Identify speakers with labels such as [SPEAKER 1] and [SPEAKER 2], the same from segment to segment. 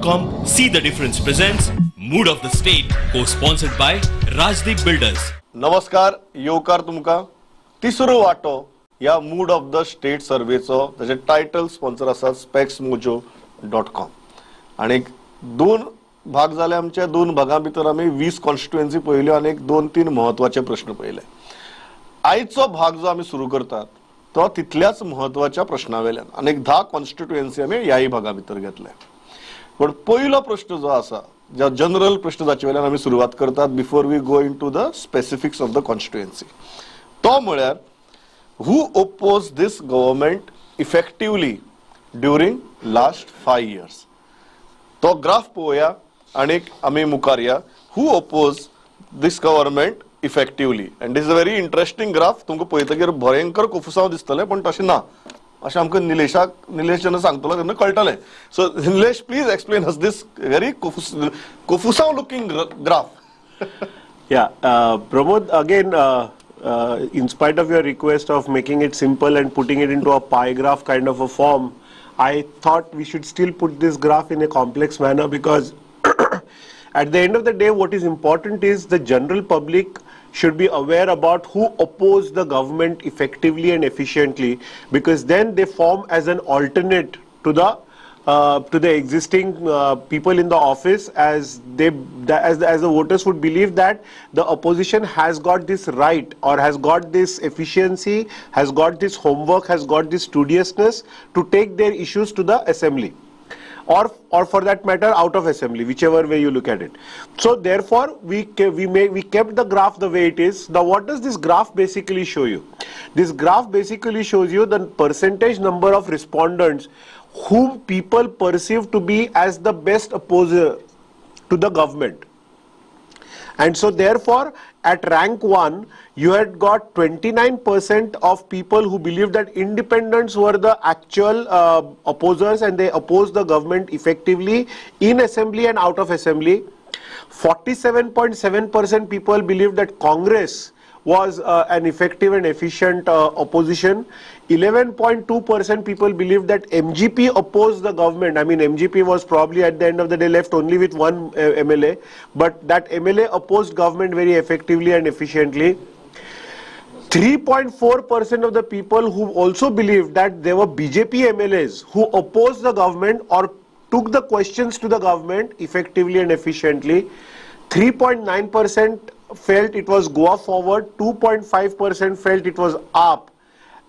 [SPEAKER 1] See the Difference presents Mood of the State, co-sponsored by Rajdeep Builders.
[SPEAKER 2] नमस्कार, येवकार तुमका तिसरो वाटो या मूड ऑफ द स्टेट सर्वेचो त्याचे टायटल स्पॉन्सर आसा specsmojo.com आणि दोन भाग झाले आमच्या दोन भागां भितर आम्ही 20 कॉन्स्टिट्युएन्सी पळयल्यो आणि 2-3 महत्वाचे प्रश्न पळयले. आयचो भाग जो आम्ही सुरू करतात तो तितल्याच महत्वाच्या प्रश्नावेल्यान आणि 10 कॉन्स्टिट्युएन्सी आम्ही याही भागा भितर घेतले. पण पहिलो प्रश्न जो असा ज्या जनरल प्रश्न जाचे वेल्यान आम्ही सुरुवात करतात before we go into the specifics of the constituency. तो म्हळ्यार who oppose this government effectively during last 5 years. तो ग्राफ पळोवया आणि आम्ही मुखार या. Who oppose this government effectively and this is a very interesting graph. तुमकां पळयतकीर भयंकर कुफुसांव दिसतले पण तशें ना अशें आमकां निलेश जेन्ना सांगतलो तेन्ना कळटलें. So Nilesh please explain us this very कुफुसांव looking graph.
[SPEAKER 3] Pramod, again, in spite of your request of making it simple and putting it into a pie graph kind of a form, I thought we should still put this graph in a complex manner because at the end of the day, what is important is the general public should be aware about who oppose the government effectively and efficiently, because then they form as an alternate to the existing people in the office, as the voters would believe that the opposition has got this right or has got this efficiency, has got this homework, has got this studiousness to take their issues to the assembly. Or for that matter out of assembly, whichever way you look at it. So therefore we kept the graph the way it is. Now what does this graph basically show you? This graph basically shows you the percentage number of respondents whom people perceive to be as the best opposer to the government. And so therefore at rank 1 you had got 29% of people who believed that independents were the actual opposers and they opposed the government effectively in assembly and out of assembly. 47.7% people believed that Congress was an effective and efficient opposition. 11.2% people believed that MGP opposed the government. I mean, MGP was probably at the end of the day left only with one MLA, but that MLA opposed government very effectively and efficiently. 3.4% of the people who also believed that there were BJP MLAs who opposed the government or took the questions to the government effectively and efficiently. 3.9% felt it was Goa forward, 2.5% felt it was up,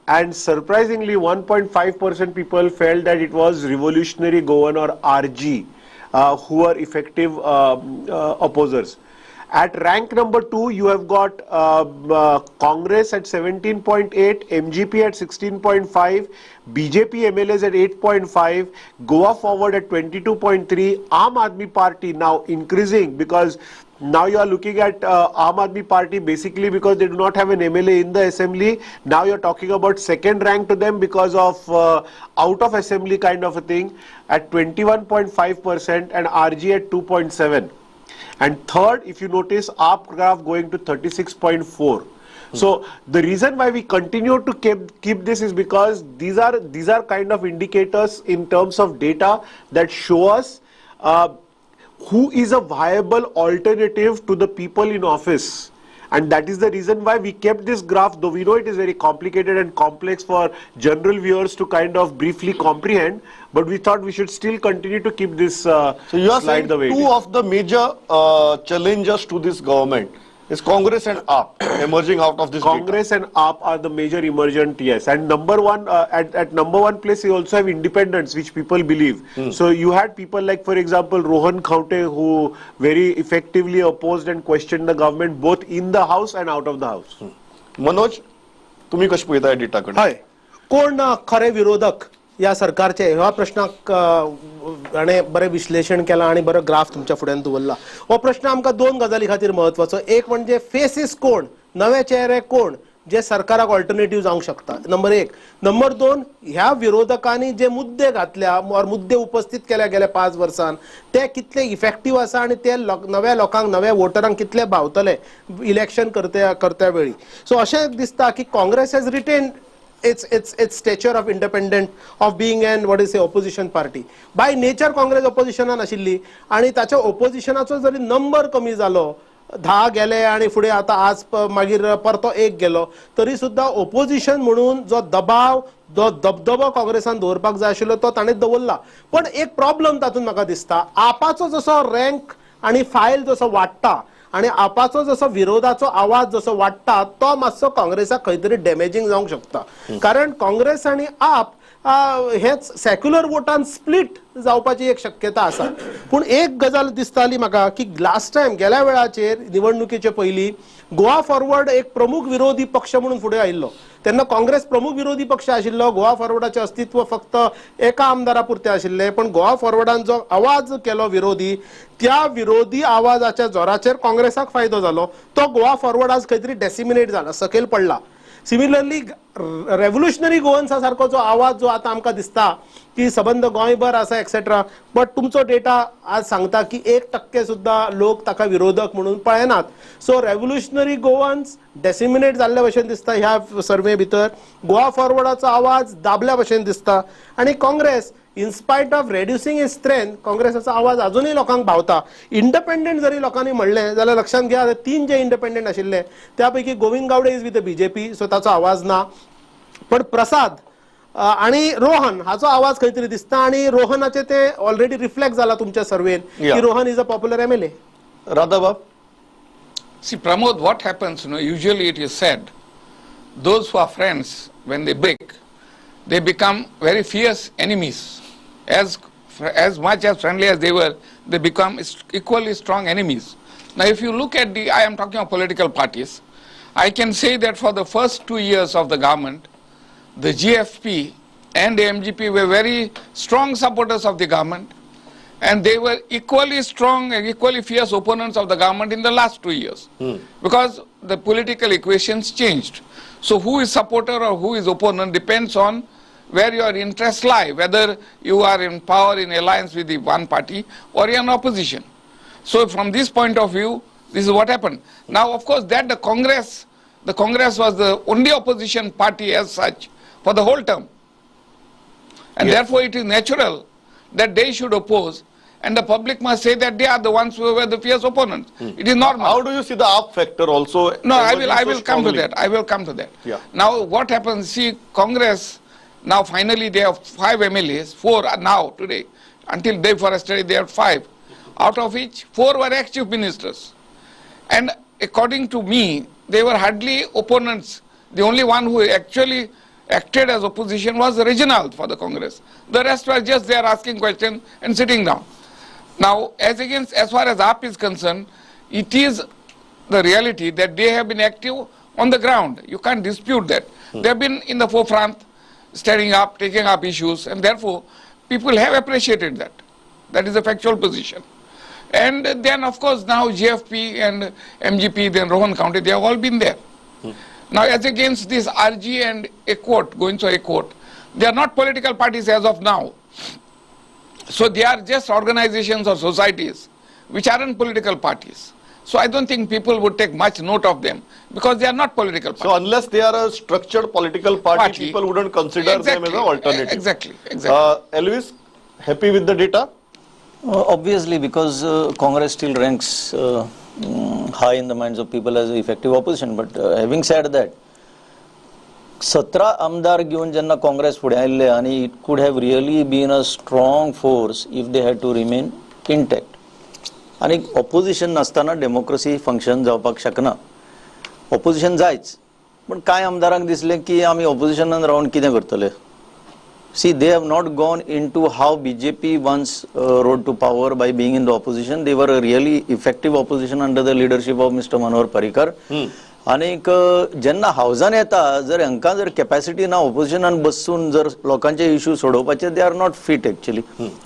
[SPEAKER 3] and surprisingly 1.5% people felt that it was Revolutionary Goan or RG who were effective opposers. At rank number 2 you have got Congress at 17.8, MGP at 16.5, BJP MLAs at 8.5, Goa forward at 22.3, Aam Aadmi Party now increasing because now you are looking at Aam Aadmi Party basically because they do not have an MLA in the assembly. Now you are talking about second rank to them because of out of assembly kind of a thing at 21.5% and RG at 2.7. And third, if you notice, AAP graph going to 36.4. So the reason why we continue to keep this is because these are kind of indicators in terms of data that show us who is a viable alternative to the people in office. And that is the reason why we kept this graph, though we know it is very complicated and complex for general viewers to kind of briefly comprehend, but we thought we should still continue to keep this
[SPEAKER 2] so you are
[SPEAKER 3] slide
[SPEAKER 2] saying
[SPEAKER 3] the way
[SPEAKER 2] two of the major challenges to this government is Congress and AAP emerging out of this
[SPEAKER 3] Congress
[SPEAKER 2] data.
[SPEAKER 3] and AAP are the major emergent, yes. And number one, at number one place, you also have independents, which people believe. So you had people like, for example, Rohan Khaunte, who very effectively opposed and questioned the government both in the house and out of the house.
[SPEAKER 2] Manoj, तुम्ही कशी पळयता डेटाकडे?
[SPEAKER 4] हय, कोण खरे विरोधक या सरकारचे ह्या प्रश्नाक आणि बरे विश्लेषण केला आणि बरो ग्राफ तुमच्या फुड्यान दवरला. हो प्रश्न आमकां दोन गजाली खातीर म्हत्वाचो. एक म्हणजे फेसीस कोण, नवे चेहरे कोण जे सरकाराक ऑल्टरनेटिव्ह जावंक शकता, नंबर 1. नंबर 2, ह्या विरोधकांनी जे मुद्दे घातल्या और मुद्दे उपस्थित केल्या गेल्या 5 वर्षांत ते कितले इफेक्टिव्ह आसा आणि ते नव्या लोकांक नव्या वोटरांक कितले भावतले इलेक्शन करत्या वेळी. सो अशें दिसता की Congress has retained its stature of independent, of being an what is say opposition party. By nature Congress ऑपोजिशनान आशिल्ली आणि ताच्या ऑपोजिशनाचो जरी नंबर कमी जालो, 10 गेले आणि फुडें आता आज मागीर परतो 1 गेलो, तरी सुद्धा ऑपोजिशन म्हणून जो दबाव, जो दबदबो काँग्रेसान दवरपाक जाय आशिल्लो तो ताणें दवरला. पण एक प्रॉब्लेम तातूंत म्हाका दिसता, आपाचो जसो रँक आणि फायल जसो वाडटा आणि आपाचो जसो विरोधाचो आवाज जसो वाडटा, तो मातसो काँग्रेसाक खंय तरी डॅमेजिंग जावंक शकता. कारण काँग्रेस आणि आप हेच सेक्युलर वोटान स्प्लिट जावपाची एक शक्यता आसा. पूण एक गजाल दिसताली म्हाका की लास्ट टायम गेल्या वेळाचेर निवडणुकीचे पयलीं गोवा फॉरवर्ड एक प्रमुख विरोधी पक्ष म्हणून फुडें आयिल्लो. तेन्ना काँग्रेस प्रमुख विरोधी पक्ष आशिल्लो. गोवा फॉरवर्डाचें अस्तित्व फक्त एका आमदारा पुरतें आशिल्लें. पण गोवा फॉरवर्डान जो आवाज केलो विरोधी, त्या विरोधी आवाजाच्या जोराचेर काँग्रेसाक फायदो जालो. तो गोवा फॉरवर्ड आज खंय तरी डेसिमिनेट जाला, सकयल पडला. सिमिलरली रेव्होल्युशनरी गोवन्सा सारको जो आवाज जो आता आमकां दिसता की सबंद गोंयभर आसा एक्सेट्रा, बट तुमचो डेटा आज सांगता की 1% सुद्धा लोक ताका विरोधक म्हणून पळयनात. सो रेव्होल्युशनरी गोवन्स डेसिमिनेट जाल्ले भशेन दिसता ह्या सर्वे भितर. गोवा फॉरवर्डाचो आवाज दाबल्या भशेन दिसता आणि Congress in spite of reducing is strength काँग्रेसाचो आवाज अजूनही लोकांक भावता. इंडिपेंडंट जरी लोकांनी म्हणलें जाल्यार लक्षात घ्या, 3 जे इंडिपेंडंट आशिल्ले त्यापैकी Govind Gaude is with the BJP, so ताचो आवाज ना. पण प्रसाद आणि रोहन हाचो आवाज खंय तरी दिसता आणि रोहनाचे ते ऑलरेडी रिफ्लेक्ट जाला तुमच्या सर्वेन की Rohan is a popular MLA.
[SPEAKER 2] राधाबाब,
[SPEAKER 5] See, Pramod, what happens, usually it is said, those who are friends, when they break, they become very fierce enemies. As much as friendly as they were, they become equally strong enemies. Now, if you look at I am talking of political parties, I can say that for the first 2 years of the government, the GFP and the MGP were very strong supporters of the government, and they were equally strong and equally fierce opponents of the government in the last 2 years. Because the political equations changed. So who is supporter or who is opponent depends on where your interests lie, whether you are in power in alliance with the one party or you are in opposition. So from this point of view, this is what happened. Now, of course, that the Congress was the only opposition party as such for the whole term. And therefore it is natural that they should oppose, and the public must say that they are the ones who were the fierce opponents. It is normal.
[SPEAKER 2] how do you see the up factor also?
[SPEAKER 5] No, I will come to that. I will come to that.
[SPEAKER 2] Yeah.
[SPEAKER 5] Now, what happens? See, Congress, now finally they have 5 MLAs, 4 are now today. Until day before yesterday they had 5, out of which 4 were ex-chief ministers. And according to me, they were hardly opponents. The only one who actually acted as opposition was Reginald for the Congress. The rest were just there asking questions and sitting down. Now, as far as AAP is concerned, it is the reality that they have been active on the ground. You can't dispute that. They have been in the forefront, standing up, taking up issues, and therefore people have appreciated that. That is a factual position. And then, of course, now GFP and MGP, then Rohan County, they have all been there. Now, as against this RG and ACOT, going to ACOT, they are not political parties as of now. So they are just organizations or societies which aren't political parties. So I don't think people would take much note of them because they are not political parties.
[SPEAKER 2] So unless they are a structured political party, people wouldn't consider them as an alternative.
[SPEAKER 5] Exactly.
[SPEAKER 2] Elvis, happy with the data?
[SPEAKER 6] Obviously, because Congress still ranks high in the minds of people as effective opposition. But having said that, 17 आमदार घेऊन जेन्ना काँग्रेस फुडें आयिल्ले आनी it could have really been a strong force if they had to remain intact. आनी opposition नासतना democracy function जावपाक शकना. ऑपोजिशन जायच, पण कांय आमदारांक दिसलें की आमी ऑपोजिशनान रावन कितें करतले. See, they have not gone into how BJP once rode to power by being in the opposition. They were a really effective opposition under the leadership of Mr. Manohar Parrikar. आनीक जेन्ना हावजान येता जर हांकां जर कॅपॅसिटी ना ऑपोजिशनान बसून जर लोकांचे इश्यू सोडोवपाचे, they are not fit actually.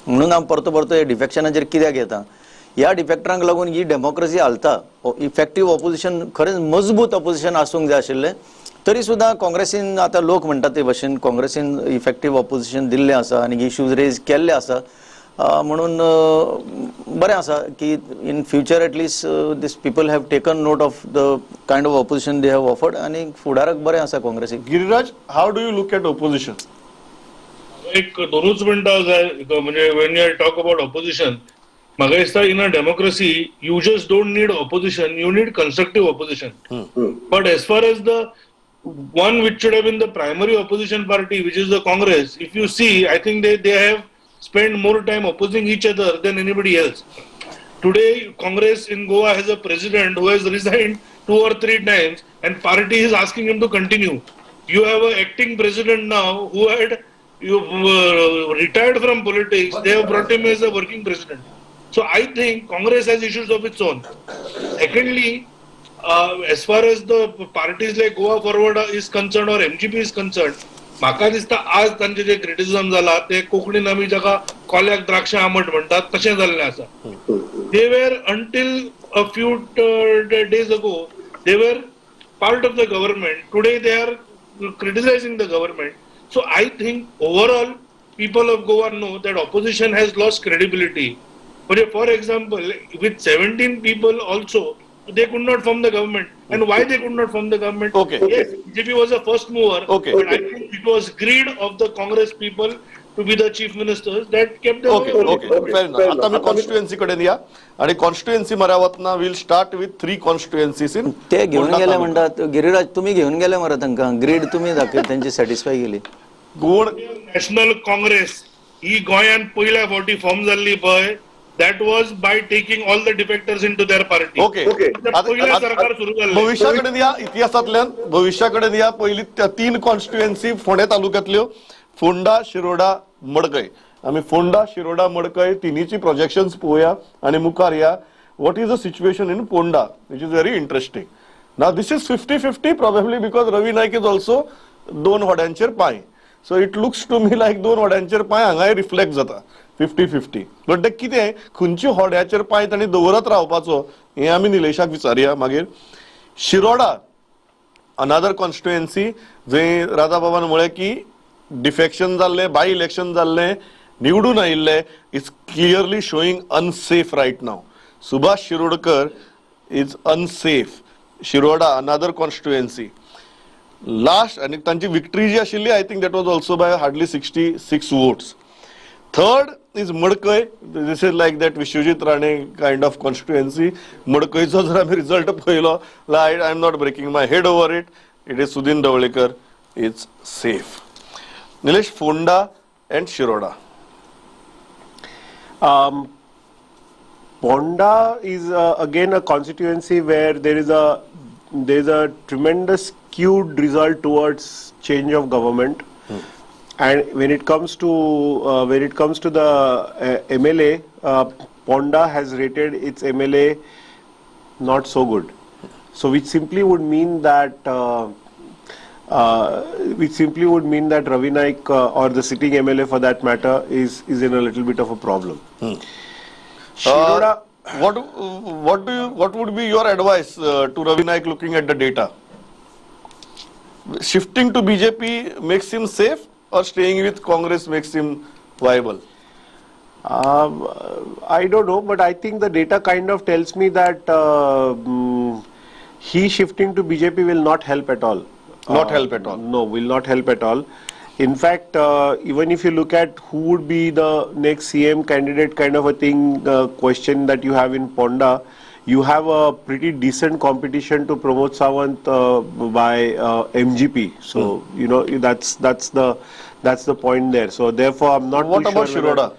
[SPEAKER 6] म्हणून हांव परतो हे डिफेक्शनाचेर कित्याक येता, ह्या डिफेक्टरांक लागून ही डेमोक्रेसी हालता. इफेक्टीव ऑपोजिशन खरेंच मजबूत ऑपोजिशन आसूंक जाय आशिल्लें. तरी सुद्दां काँग्रेसीन आतां लोक म्हणटा ते भशेन काँग्रेसीन इफेक्टीव ऑपोजिशन दिल्लें आसा आनी इश्यूज रेज केल्ले आसा. म्हणून बरें आसा की in future at least these people have taken note of the kind of opposition they have offered आनी फुडाराक बरें आसा काँग्रेसीक.
[SPEAKER 2] Giriraj, how do you look at opposition?
[SPEAKER 7] एक दोनूच मिनटां जाय म्हणजे when you talk about opposition, म्हाका दिसता in a democracy you just don't need opposition, you need constructive opposition. But as far as the one which should have been the primary opposition party, which is the Congress, if you see, I think they have spent more time opposing each other than anybody else. Today, Congress in Goa has a president who has resigned 2 or 3 times and party is asking him to continue. You have an acting president now who had retired from politics. They have brought him as a working president. So I think Congress has issues of its own. Secondly, as far as the parties like Goa Forward is concerned or MGP is concerned, म्हाका दिसता आज तांचे जे criticism जाला ते कोंकणीन आमी जाका कोल्याक द्राक्ष आंबट म्हणटात तशें जाल्लें आसा. They were until a few days ago they were part of the government. Today they are criticising the government. So I think overall people of Goa know that opposition has lost credibility. म्हणजे for example with 17 people also they could not form the government. And why they could not form the government?
[SPEAKER 2] Okay.
[SPEAKER 7] Yes, BJP was a first mover.
[SPEAKER 2] Okay.
[SPEAKER 7] But I think it was greed of the Congress people to be the chief ministers that kept them.
[SPEAKER 2] Okay okay, fair enough. आता आमी constituency कडेन या आणि constituency मरे वतना we'll start with 3 constituencies इन
[SPEAKER 6] ते घेऊन गेले म्हणटात. गिरिराज तुम्ही घेऊन गेले मरे तांकां ग्रीड तुम्ही दाखय त्यांची सॅटिस्फाय केली.
[SPEAKER 2] गुण
[SPEAKER 7] नॅशनल काँग्रेस ही गोंयान पहिल्या फावटी फॉर्म जाल्ली पळय, that was by taking all the defectors into their party.
[SPEAKER 2] Okay,
[SPEAKER 7] पहिलं सरकार सुरू झालं.
[SPEAKER 2] भविष्याकडे या, इतिहासातल्यान भविष्याकडे या. पहिली 3 कॉन्स्टिट्युएन्सी फोंडे तालुक्यातल्यो फोंडा, शिरोडा, मडकय. आम्ही फोंडा, शिरोडा, मडकय तिनीची प्रोजेक्शन्स पळोवया आणि मुखार या. What is the situation in Ponda, which is very interesting. Now this is 50-50 probably because Ravi Naik is also 2 व्हड्यांचेर पांय. So it looks to me like 2 व्हड्यांचेर पांय हांगाय रिफ्लेक्ट जाता 50-50. बट ते कितें खंयच्या होड्याचेर पांय तांणी दवरत रावपाचो हें आमी निलेशाक विचारया मागीर. शिरोडा अनादर कॉन्स्टिट्युएन्सी जंय राधा बाबान म्हळें की डिफेक्शन जाल्लें, बाय इलेक्शन जाल्लें, निवडून आयिल्ले is clearly showing unsafe right now. Subhash Shirodkar is unsafe. Shiroda another constituency last आणि तांची विक्ट्री जी आशिल्ली I think that was also by hardly 66 votes. Third is Mudkai. This is like that Vishwajit Rane kind of constituency. Mudkaicho जर आम्ही result पळयलो, I am not breaking my head over it. It is Sudin Dawalekar. It's safe. Nilesh, Fonda and Shiroda.
[SPEAKER 3] Ponda is again a constituency where there is a tremendous skewed result towards change of government. And when it comes to the MLA, Ponda has rated its MLA not so good. So which simply would mean that Ravi Naik or the sitting MLA for that matter is in a little bit of a problem.
[SPEAKER 2] Shiroda, what would be your advice to Ravi Naik looking at the data? Shifting to BJP makes him safe, or staying with Congress makes him viable?
[SPEAKER 3] I don't know, but I think the data kind of tells me that he shifting to BJP will not help at all.
[SPEAKER 2] Not help at all?
[SPEAKER 3] No, will not help at all. In fact, even if you look at who would be the next CM candidate kind of a thing, question that you have in Ponda, you have a pretty decent competition to Pramod Sawant by MGP. So, you know, that's the point there. So therefore, I'm not
[SPEAKER 2] What
[SPEAKER 3] too
[SPEAKER 2] about
[SPEAKER 3] sure
[SPEAKER 2] Shiroda?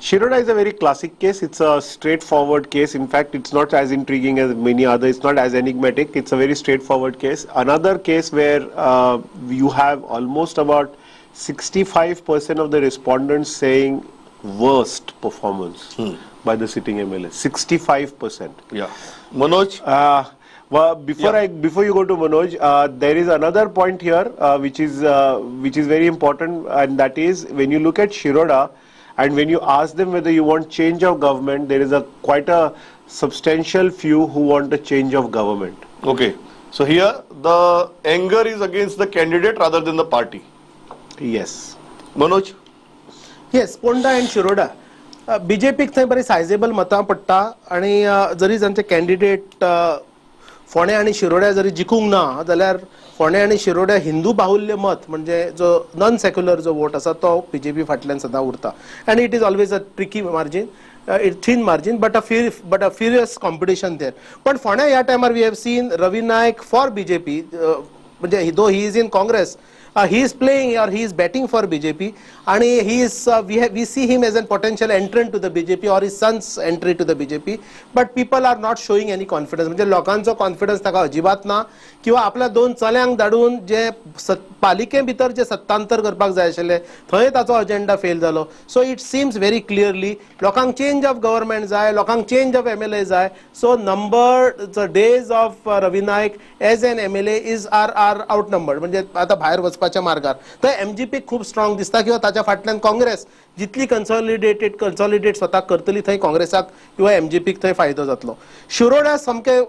[SPEAKER 3] Shiroda is a very classic case. It's a straightforward case. In fact, it's not as intriguing as many others. It's not as enigmatic. It's a very straightforward case. Another case where you have almost about 65% of the respondents saying worst performance by the sitting MLA. 65%.
[SPEAKER 2] Yeah. Manoj?
[SPEAKER 3] Well, before you go to Manoj, there is another point here which is very important, and that is when you look at Shiroda and when you ask them whether you want change of government, there is quite a substantial few who want a change of government.
[SPEAKER 2] Okay. So here the anger is against the candidate rather than the party.
[SPEAKER 3] Yes.
[SPEAKER 2] Manoj?
[SPEAKER 4] Yes, Ponda and Shiroda. बीजेपीक थंय बरी सायजेबल मतां पडटा आणि जरी तांचे candidate फोंड्या आनी शिरोड्या जरी जिखूंक ना जाल्यार फोंड्या आनी शिरोड्या हिंदू बाहुल्य मत म्हणजे जो नॉन सेक्युलर जो वोट आसा तो बीजेपी फाटल्यान सदां उरता and it is always a tricky margin thin margin but a furious competition there. But फोंड्या ह्या टायमार we have seen Ravi Naik for BJP म्हणजे though he is in Congress he is playing or he is betting for BJP and he is we see him as a potential entrant to the BJP or his son's entry to the BJP but people are not showing any confidence म्हणजे लोकांचो confidence ताका अजिबात ना किंवा आपल्या दोन चल्यांक धाडून जे पालिके भितर जे सत्तांतर करपाक जाय आशिल्ले थंय ताचो अजेंडा फेल जालो so it seems very clearly लोकांक चेंज ऑफ गव्हर्नमेंट जाय लोकांक चेंज ऑफ MLA जाय so number the days of Ravi Naik as an MLA is are outnumbered म्हणजे आता भायर वचपाच्या मार्गार थंय MGP खूब स्ट्रॉंग दिसता किंवा ताच्या फाटल्यान काँग्रेस जितली कन्सॉलिडेट स्वताक करतली थंय काँग्रेसाक किंवा MGPक थंय फायदो जातलो शिरोड्या सामके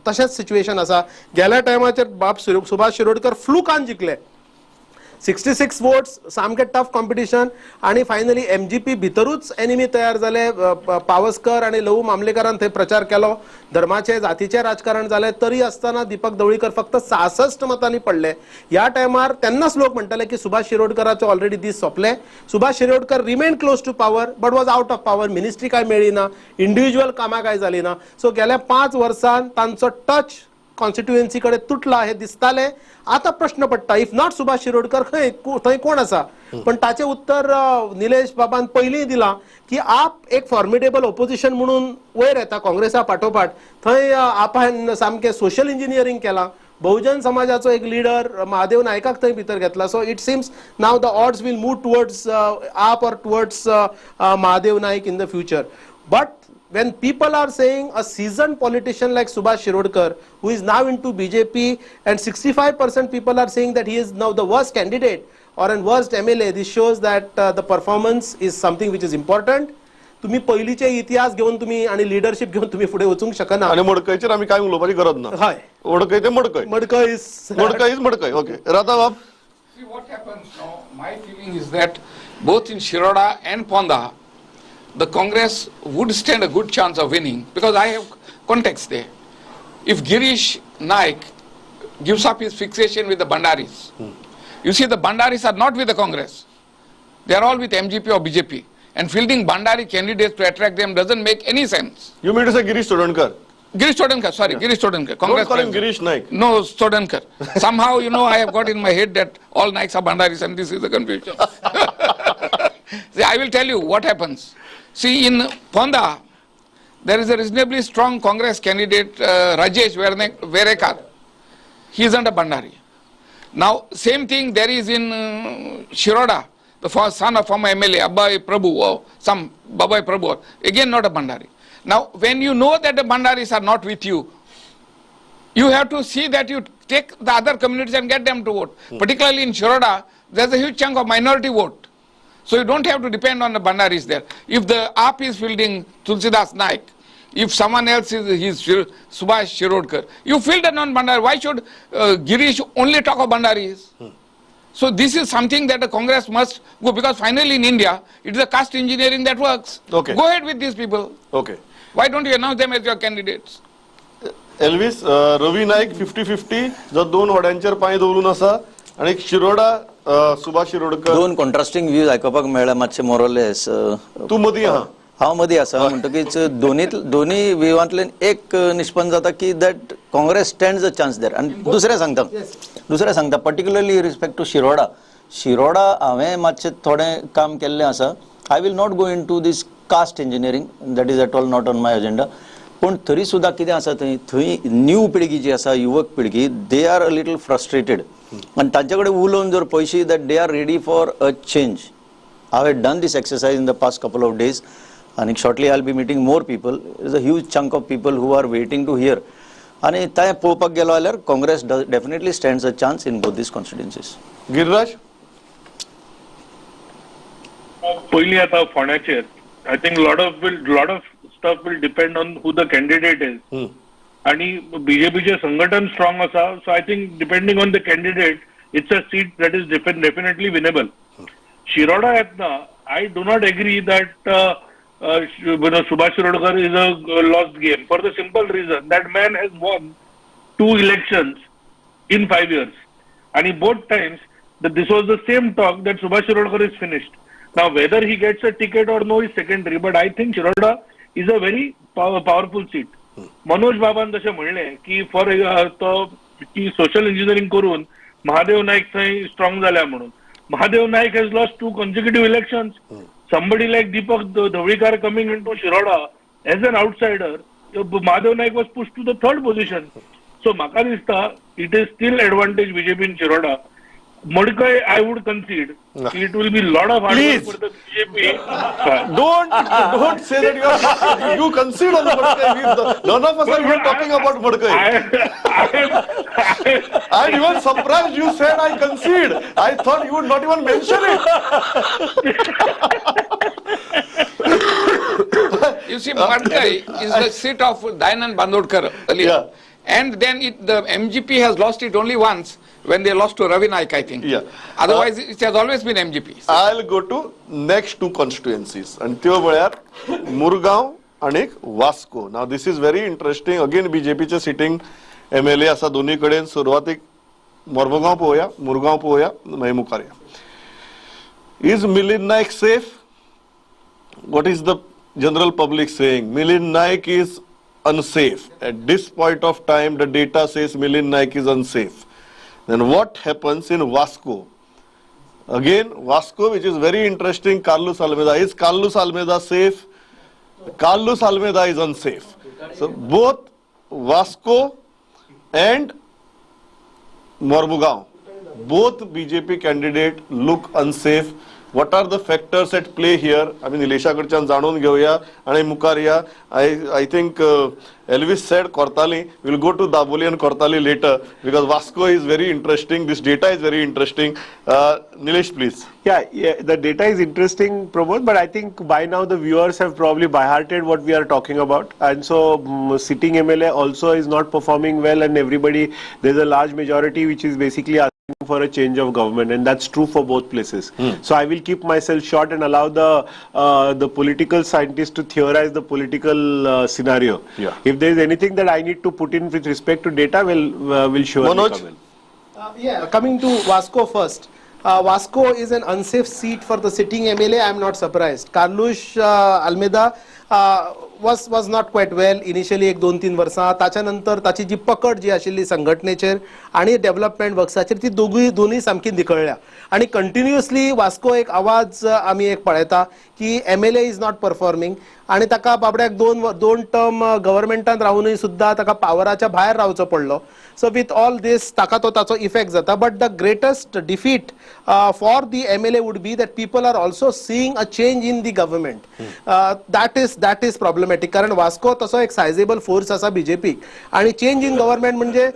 [SPEAKER 4] तशेंच सिच्युएशन आसा गेल्या टायमाचेर बाब सुभाष शिरोडकर फ्लुकान जिखले 66 वोट्स सामके टफ कॉम्पिटिशन आणि फायनली MGP भितरूच एनिमी तयार जाले पावसकर आणि लहू मामलेकरान थंय प्रचार केलो धर्माचे जातीचे राजकारण जाले तरी असताना दीपक ढवळीकर फक्त 66 मतांनी पडले ह्या टायमार तेन्नाच लोक म्हणटाले की सुभाष शिरोडकराचो ऑलरेडी दीस सोंपले Subhash Shirodkar remain close to power but was out of power ministry काय मेळ्ळी ना इंडिव्हिज्युअल कामां काय जाली ना सो गेल्या 5 वर्सांत तांचो टच कॉन्स्टिट्युएन्सी कडे तुटला हे दिसताले आता प्रश्न पडटा इफ नॉट सुभाष शिरोडकर थंय कोण आसा पण ताचे उत्तर निलेश बाबान पयलीं दिला की आप एक फॉर्मिडेबल ऑपोजिशन म्हणून वयर येता काँग्रेसा फाटोफाट थंय आपान सामके सोशल इंजिनियरिंग केला बहुजन समाजाचो एक लीडर महादेव नायकाक थंय भितर घेतला so it seems now the odds will move towards AAP or towards Mahadev Naik in the future but when people are saying a seasoned politician like Subhash Shirodkar who is now into BJP and 65% people are saying that he is now the worst candidate or an worst MLA this shows that the performance is something which is important तुम्ही पहिलीचे इतिहास घेऊन तुम्ही आणि leadership घेऊन तुम्ही पुढे वचूंक शकना
[SPEAKER 2] आणि मडकयचेर आम्ही काय उलोवपाची गरज ना
[SPEAKER 4] हय
[SPEAKER 2] मडकय ते मडकय ओके राधा बाब
[SPEAKER 5] See what happens now, my feeling is that both in Shiroda and Ponda the Congress would stand a good chance of winning because I have context there. If Girish Naik gives up his fixation with the Bandaris, you see the Bandaris are not with the Congress. They are all with MGP or BJP. And fielding Bandari candidates to attract them doesn't make any sense.
[SPEAKER 2] You mean to say Girish Stodankar?
[SPEAKER 5] Girish Stodankar, sorry, yeah. Girish Stodankar.
[SPEAKER 2] Don't call him Girish Naik.
[SPEAKER 5] No, Stodankar. Somehow, you know, I have got in my head that all Naiks are Bandaris and this is the confusion. See, I will tell you what happens. See, in Ponda, there is a reasonably strong Congress candidate, Rajesh Verekar. He is under Bandari. Now, same thing there is in Shiroda, the son of former MLA, Abhay Prabhu, or some Babai Prabhu, again not a Bandari. Now, when you know that the Bandaris are not with you, you have to see that you take the other communities and get them to vote. Particularly in Shiroda, there is a huge chunk of minority vote. So you don't have to depend on the Bandaris there. If the AAP is fielding Tulsidas Naik, if someone else is Subhash Shirodkar, you field a non-Bandari. Why should Girish only talk of Bandaris? So this is something that the Congress must go because finally in India, it is a caste engineering that works.
[SPEAKER 2] Okay.
[SPEAKER 5] Go ahead with these people.
[SPEAKER 2] Okay.
[SPEAKER 5] Why don't you announce them as your candidates?
[SPEAKER 2] Elvis Ravi Naik 50-50 जो 2 वड्यांचेर पांय दवरून आसा आणि एक शिरोडा सुभाष शिरोडकर
[SPEAKER 6] दोन contrasting views आयकोपाक मेळ्ळा मातशे मोरलेस
[SPEAKER 2] तू मदीं आहा
[SPEAKER 6] हांव मदीं आसा म्हणटकीच दोनी व्ह्यूवांतल्यान एक निष्पन्न जाता की that Congress stands a chance there आनी दुसरें सांगता पर्टिक्युलरली रिस्पेक्ट टू शिरोडा हांवें मातशें थोडें काम केल्लें आसा I will not go into this caste engineering that is at all not on my agenda पण तरी सुद्दां कितें आसा थंय न्यू पिळगी जी आसा युवक पिळगी they are a little frustrated आणि तांचे कडेन उलोवन जर पयशे that they are ready for a change हांव had done these exercise in the past couple of days आणि shortly I will be meeting more people is a huge chunk of people who are waiting to hear आणि थंय पळोवपाक गेलो जाल्यार Congress definitely stands a chance in both these constituencies
[SPEAKER 2] Giriraj
[SPEAKER 7] पयलीं आता फोंड्याचेर आय think lot of stuff will depend on who the candidate is आणि बीजेपीचे संघटन स्ट्रॉंग आसा so I think depending on the candidate it's a seat that is definitely winnable Shiroda येतना I do not agree that Subhash Shirodkar is a lost game for the simple reason that man has won 2 elections in 5 years, and both times that this was the same talk that Subhash Shirodkar is finished. Now whether he gets a ticket or no is secondary, but I think Shiroda is a very powerful seat. Manoj बाबान जशें म्हणलें की for तो की social engineering करून महादेव नायक थंय strong जाल्या म्हणून. महादेव नायक has lost 2 consecutive elections. Somebody like Deepak Dhawlikar coming into Shiroda as an outsider, Mahadev Naik was pushed to the 3rd position. So म्हाका दिसता it is still advantage BJP in Shiroda. Mormugao, I would concede it will be lot of hard work for the BJP.
[SPEAKER 2] Don't say that you concede on Mormugao. None of us are even talking about Mormugao. I'm even surprised you said I concede. I thought you would not even mention it.
[SPEAKER 5] You see, Mormugao is the seat of Dayanand Bandodkar earlier.
[SPEAKER 2] Yeah.
[SPEAKER 5] And then the MGP has lost it only once when they lost to Ravi Naik, I think.
[SPEAKER 2] Yeah.
[SPEAKER 5] Otherwise, it has always been MGP.
[SPEAKER 2] I'll go to next 2 constituencies. And त्यो म्हळ्यार मुरगांव आणि Vasco. Now this is very interesting. Again BJP चे sitting MLA असा दोन्ही कडेन. सुरवातीक मोर्मुगांव पळोवया, मुरगांव पळोवया, मागीर मुखार या. Is Milind Naik safe? What is the general public saying? Milind Naik is unsafe. At this point of time, the data says Milind Naik is unsafe. Then what happens in Vasco? Again, Vasco, which is very interesting, Carlos Almeida. Is Carlos Almeida safe? Carlos Almeida is unsafe. So both Vasco and Mormugao, both BJP candidates look unsafe. What are the factors at play here? I mean, Nilisha कडच्यान जाणून घेऊया आणि मुखार या. I think Elvis said Cortalim. We'll go to Dabolim and Cortalim later because Vasco is very interesting. This data is very interesting. Nilesh, please.
[SPEAKER 3] Yeah, the data is interesting, Pramod, but I think by now the viewers have probably by-hearted what we are talking about. And so sitting MLA also is not performing well, and there's a large majority which is basically asking for a change of government, and that's true for both places. So I will keep myself short and allow the political scientists to theorize the political scenario.
[SPEAKER 2] Yeah.
[SPEAKER 3] If there is anything that I need to put in with respect to data, we'll surely
[SPEAKER 2] Manoj?
[SPEAKER 3] come in.
[SPEAKER 4] Coming to Vasco first. Vasco is an unsafe seat for the sitting MLA. I am not surprised. Carlos Almeida was not quite well initially 1-2-3 वर्सां. ताच्यानंतर ताची जी पकड जी आशिल्ली संघटनेचेर आणि development वर्क्साचेर ती दोनूय सामकी निखळ्ळ्या. आणि continuously Vasco एक आवाज आमी एक पळयता की MLA इज नॉट परफॉर्मिंग आणि ताका बाबड्याक दोन टर्म गव्हर्मेंटान रावूनय सुद्दां ताका पावराच्या भायर रावचो पडलो. सो विथ ऑल दीस ताका तो ताचो इफेक्ट जाता. But the greatest defeat for the MLA would be that people are also seeing a change in the government. That is problematic. कारण वास्को तसो एक सायजेबल फोर्स आसा बीजेपीक आणि चेंज इन गव्हर्मेंट म्हणजे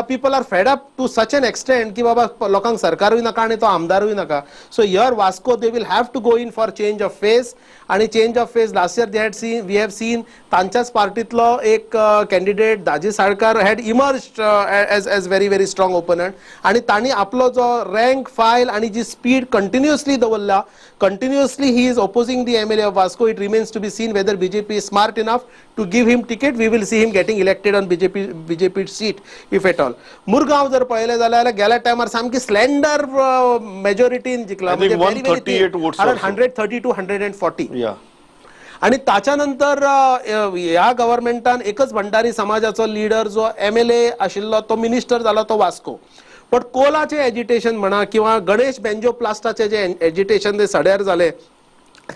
[SPEAKER 4] people are fed up to such an extent की बाबा लोकांक सरकारूय नाका आणि तो आमदारूय नाका. So here Vasco they will have to go in for change of face. आणि change of face last year we have seen तांच्याच पार्टीतलो एक candidate Daji Salkar had emerged as very very strong opponent आणि तांणी आपलो जो रँक फायल आणि जी स्पीड कंटिन्युअसली दवरला. Continuously he is opposing the MLA of Vasco. It remains to be seen whether BJP is smart enough to give him ticket. We will see him getting elected on BJP seat if at all. Murgaon जर पळयलें जाल्यार गेल्या टायमार सामकी slender मेजॉरिटीन जिखला. म्हणजे
[SPEAKER 2] 138 votes.
[SPEAKER 4] 130 to 140.
[SPEAKER 2] Yeah.
[SPEAKER 4] आणि ताच्या नंतर ह्या गव्हर्मेंटान एकच भंडारी समाजाचो लीडर जो MLA आशिल्लो तो मिनिस्टर जालो तो वास्को. पण कोलाचे एजिटेशन म्हणा किंवा गणेश बेंजोप्लास्टाचे जे एजिटेशन ते सड्यार जाले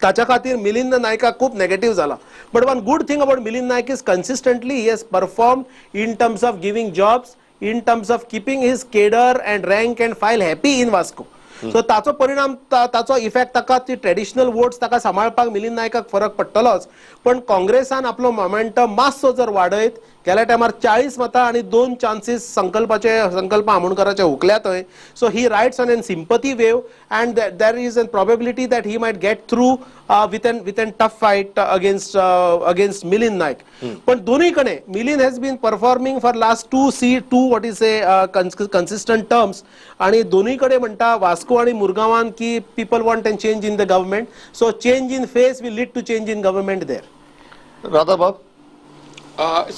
[SPEAKER 4] ताच्या खातीर मिलिंद नायकाक खूप नेगेटिव्ह जाला. But one good thing about Milind Naik is consistently he has perform in terms of giving jobs, in terms of keeping his cadre and rank and file happy in Vasco. So ताचो परिणाम ताचो इफेक्ट ताका ती ट्रेडिशनल वोट्स ताका सांबाळपाक मिलिंद नायकाक फरक पडटलोच. पण काँग्रेसान आपलो मोमेंटम मातसो जर वाडयत गेल्या टायमार 40 मतां आणि 2 चान्सीस संकल्प आमोणकराचे हुकल्या थंय. So he rides on an sympathy wave and there is an probability that he might get through with an tough fight against Milind Naik. पण दोनूय कडेन Milind has been performing for last two what is a consistent terms आणि दोनूय कडेन म्हणटा वास्को आणि मुरगांवान की people want an change in the government. So change in face will lead to change in government there.
[SPEAKER 2] राधाबाब.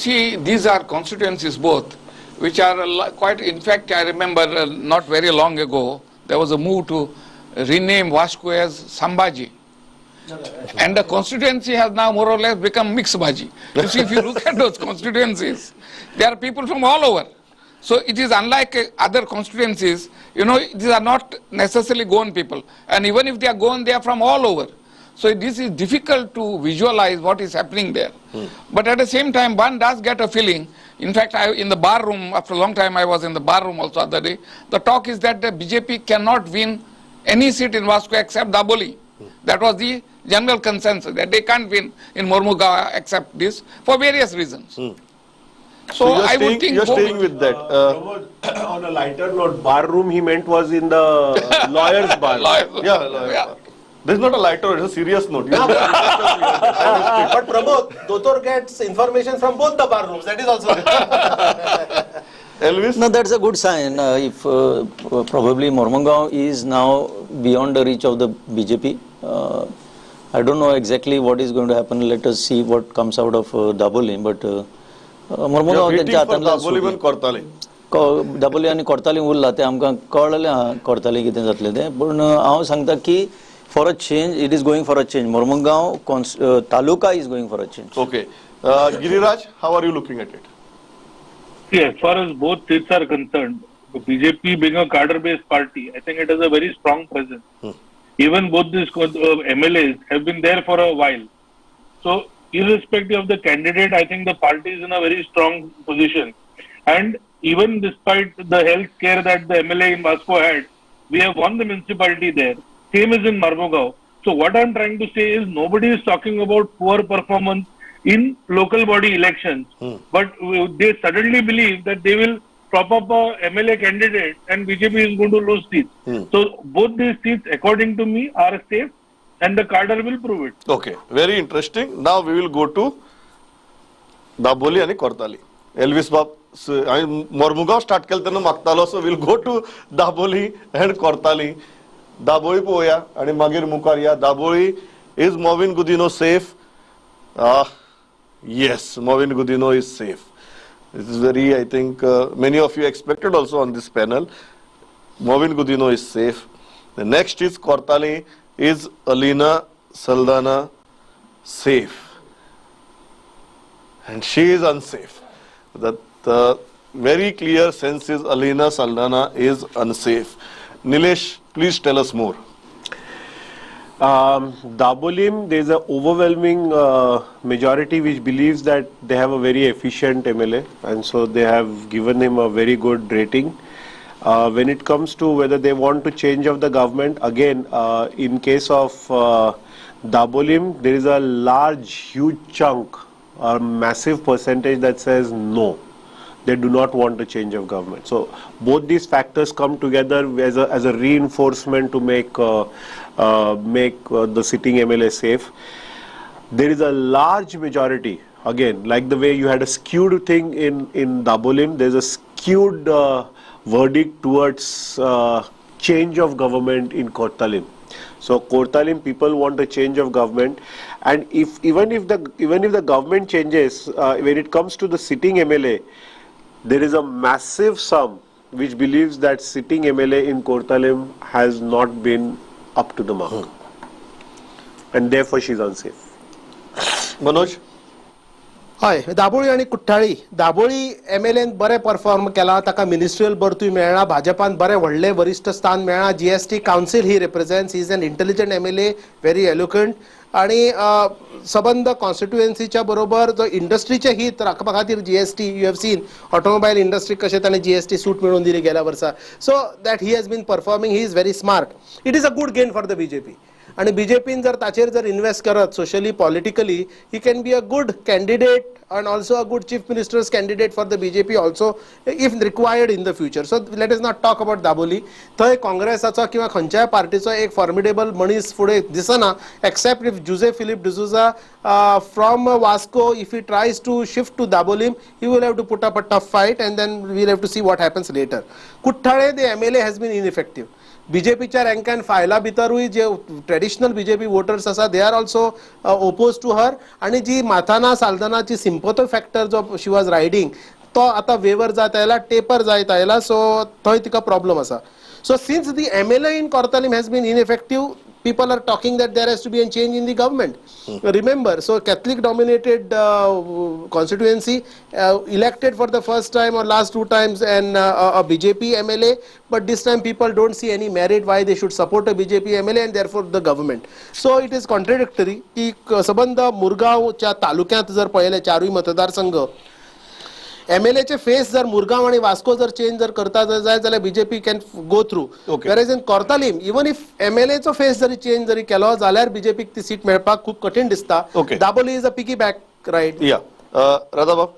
[SPEAKER 5] See, these are constituencies both, which are quite, in fact, I remember not very long ago, there was a move to rename Vasco as Sambhaji. And the constituency has now more or less become mixed Baji. You see, if you look at those constituencies, there are people from all over. So it is unlike other constituencies, these are not necessarily Goan people. And even if they are Goan, they are from all over. So this is difficult to visualize what is happening there. But at the same time, one does get a feeling. In fact, in the bar room, after a long time I was in the bar room also other day, the talk is that the BJP cannot win any seat in Vasco except Dabolim. That was the general consensus, that they can't win in Mormugao except this, for various reasons. So I would think...
[SPEAKER 2] You're staying with that.
[SPEAKER 3] On a lighter note, bar room he meant was in the lawyer's bar.
[SPEAKER 2] Lawyer's bar. This is not a lighter, it's a serious note.
[SPEAKER 4] But Pramod, Dotor gets information from both the bar rooms. That is also.
[SPEAKER 2] Elvis?
[SPEAKER 6] No, that's a good sign. If probably Mormugao is now beyond the reach of the BJP. I don't know exactly what is going to happen. Let us see what comes out of Dabolim. But Mormugao
[SPEAKER 2] त्यांच्या हातांतल्यान Dabolim and Cortalim.
[SPEAKER 6] Dabolim आणि Cortalim Urla ते आमकां कळलें आहा Cortalim कितें जातलें तें. पूण हांव सांगता की for a change, it is going for a change. Mormugao Taluka is going for a change.
[SPEAKER 2] Okay. Giriraj, how are you looking at it?
[SPEAKER 7] See, as far as both seats are concerned, the BJP being a cadre-based party, I think it has a very strong presence. Even both these MLAs have been there for a while. So, irrespective of the candidate, I think the party is in a very strong position. And even despite the health care that the MLA in Vasco had, we have won the municipality there. Same as in Mormugao. So what I'm trying to say is nobody is talking about poor performance in local body elections. But they suddenly believe that they will prop up a MLA candidate and BJP is going to lose seats. So both these seats, according to me, are safe and the cadre will prove it.
[SPEAKER 2] Okay, very interesting. Now we will go to Dabolim and Cortalim. Elvis Bab, Mormugao start केलं तेन्ना मागतालो, so we'll go to Dabolim and Cortalim. Dabolim पोवया आणि मागीर मुखार या. Dabolim is Mauvin Godinho safe? Yes, Movin Gudino is safe. This is very, I think, many of you expected also on this panel. Movin Gudino is safe. The next is Cortalim. Is Alina Saldana safe? And she is unsafe. The very clear sense is Alina Saldana is unsafe. Nilesh, please tell us more.
[SPEAKER 3] Dabolim, there is an overwhelming majority which believes that they have a very efficient MLA, and so they have given him a very good rating. When it comes to whether they want to change of the government, again, in case of Dabolim, there is a huge chunk, a massive percentage that says no. They do not want a change of government. So both these factors come together as a reinforcement to make the sitting MLA safe. There is a large majority, again, like the way you had a skewed thing in Dabolim, there is a skewed verdict towards change of government in Cortalim. So Cortalim people want a change of government, and even if the government changes, when it comes to the sitting MLA, there is a massive sum which believes that sitting MLA in Cortalim has not been up to the mark, and therefore she is unsafe.
[SPEAKER 2] Manoj?
[SPEAKER 4] हय, दाबोळी आणि कुठ्ठाळी. दाबोळी MLAन बरें perform केला, ताका ministerial बर्थूय मेळ्ळा, भाजपान बरें व्हडलें वरिश्ठ स्थान मेळ्ळा, GST council he represents, he is an intelligent MLA, very eloquent, आणि सबंद कॉन्स्टिट्युएन्सीच्या बरोबर जो इंडस्ट्रीचे हित राखपा खातीर GST, you have seen automobile industry कशें ताणें GST सूट मेळोवन दिली गेल्या वर्सा. So that he has been performing, he is very smart. It is a good gain for the BJP. आणि बीजेपीन जर ताचेर जर इन्व्हेस्ट करत socially politically he can be a good candidate and also a good chief minister's candidate for the BJP also if required in the future. So let us not talk about Daboli. थंय काँग्रेसाचो किंवा खंयच्याय पार्टीचो एक formidable मनीस फुडें दिसना except if Jose Philip D'Souza from Vasco, if he tries to shift to Dabolim, he will have to put up a tough fight and then we'll have to see what happens later. Kuttale, the MLA has been ineffective. बीजेपीच्या rank and फायला भितरूय जे traditional BJP voters आसा they are also oppose to her आणि जी माथाना साल्दनाची sympathy factor जो she was riding तो आतां वेवर जात आयला टेपर जायत आयला सो थंय तिका प्रॉब्लम आसा सो since the MLA in Cortalim has been ineffective people are talking that there has to be a change in the government. Remember, so Catholic dominated constituency elected for the first time or last two times and a BJP MLA, but this time people don't see any merit why they should support a BJP MLA and therefore the government. So it is contradictory की सबंध मुरगावच्या तालुक्यात जर पहिले चारूय मतदारसंघ MLA चे face जर मुरगाव आणि वास्को जर चेंज जर करता जाय जाल्यार BJP can go through verges in Cortalim even if MLA चो फेस जरी चेंज जरी केलो जाल्यार बीजेपीक ती सीट मेळपाक खूप कठीण दिसता. Dabolim is a piggyback right.
[SPEAKER 2] या Radhabab,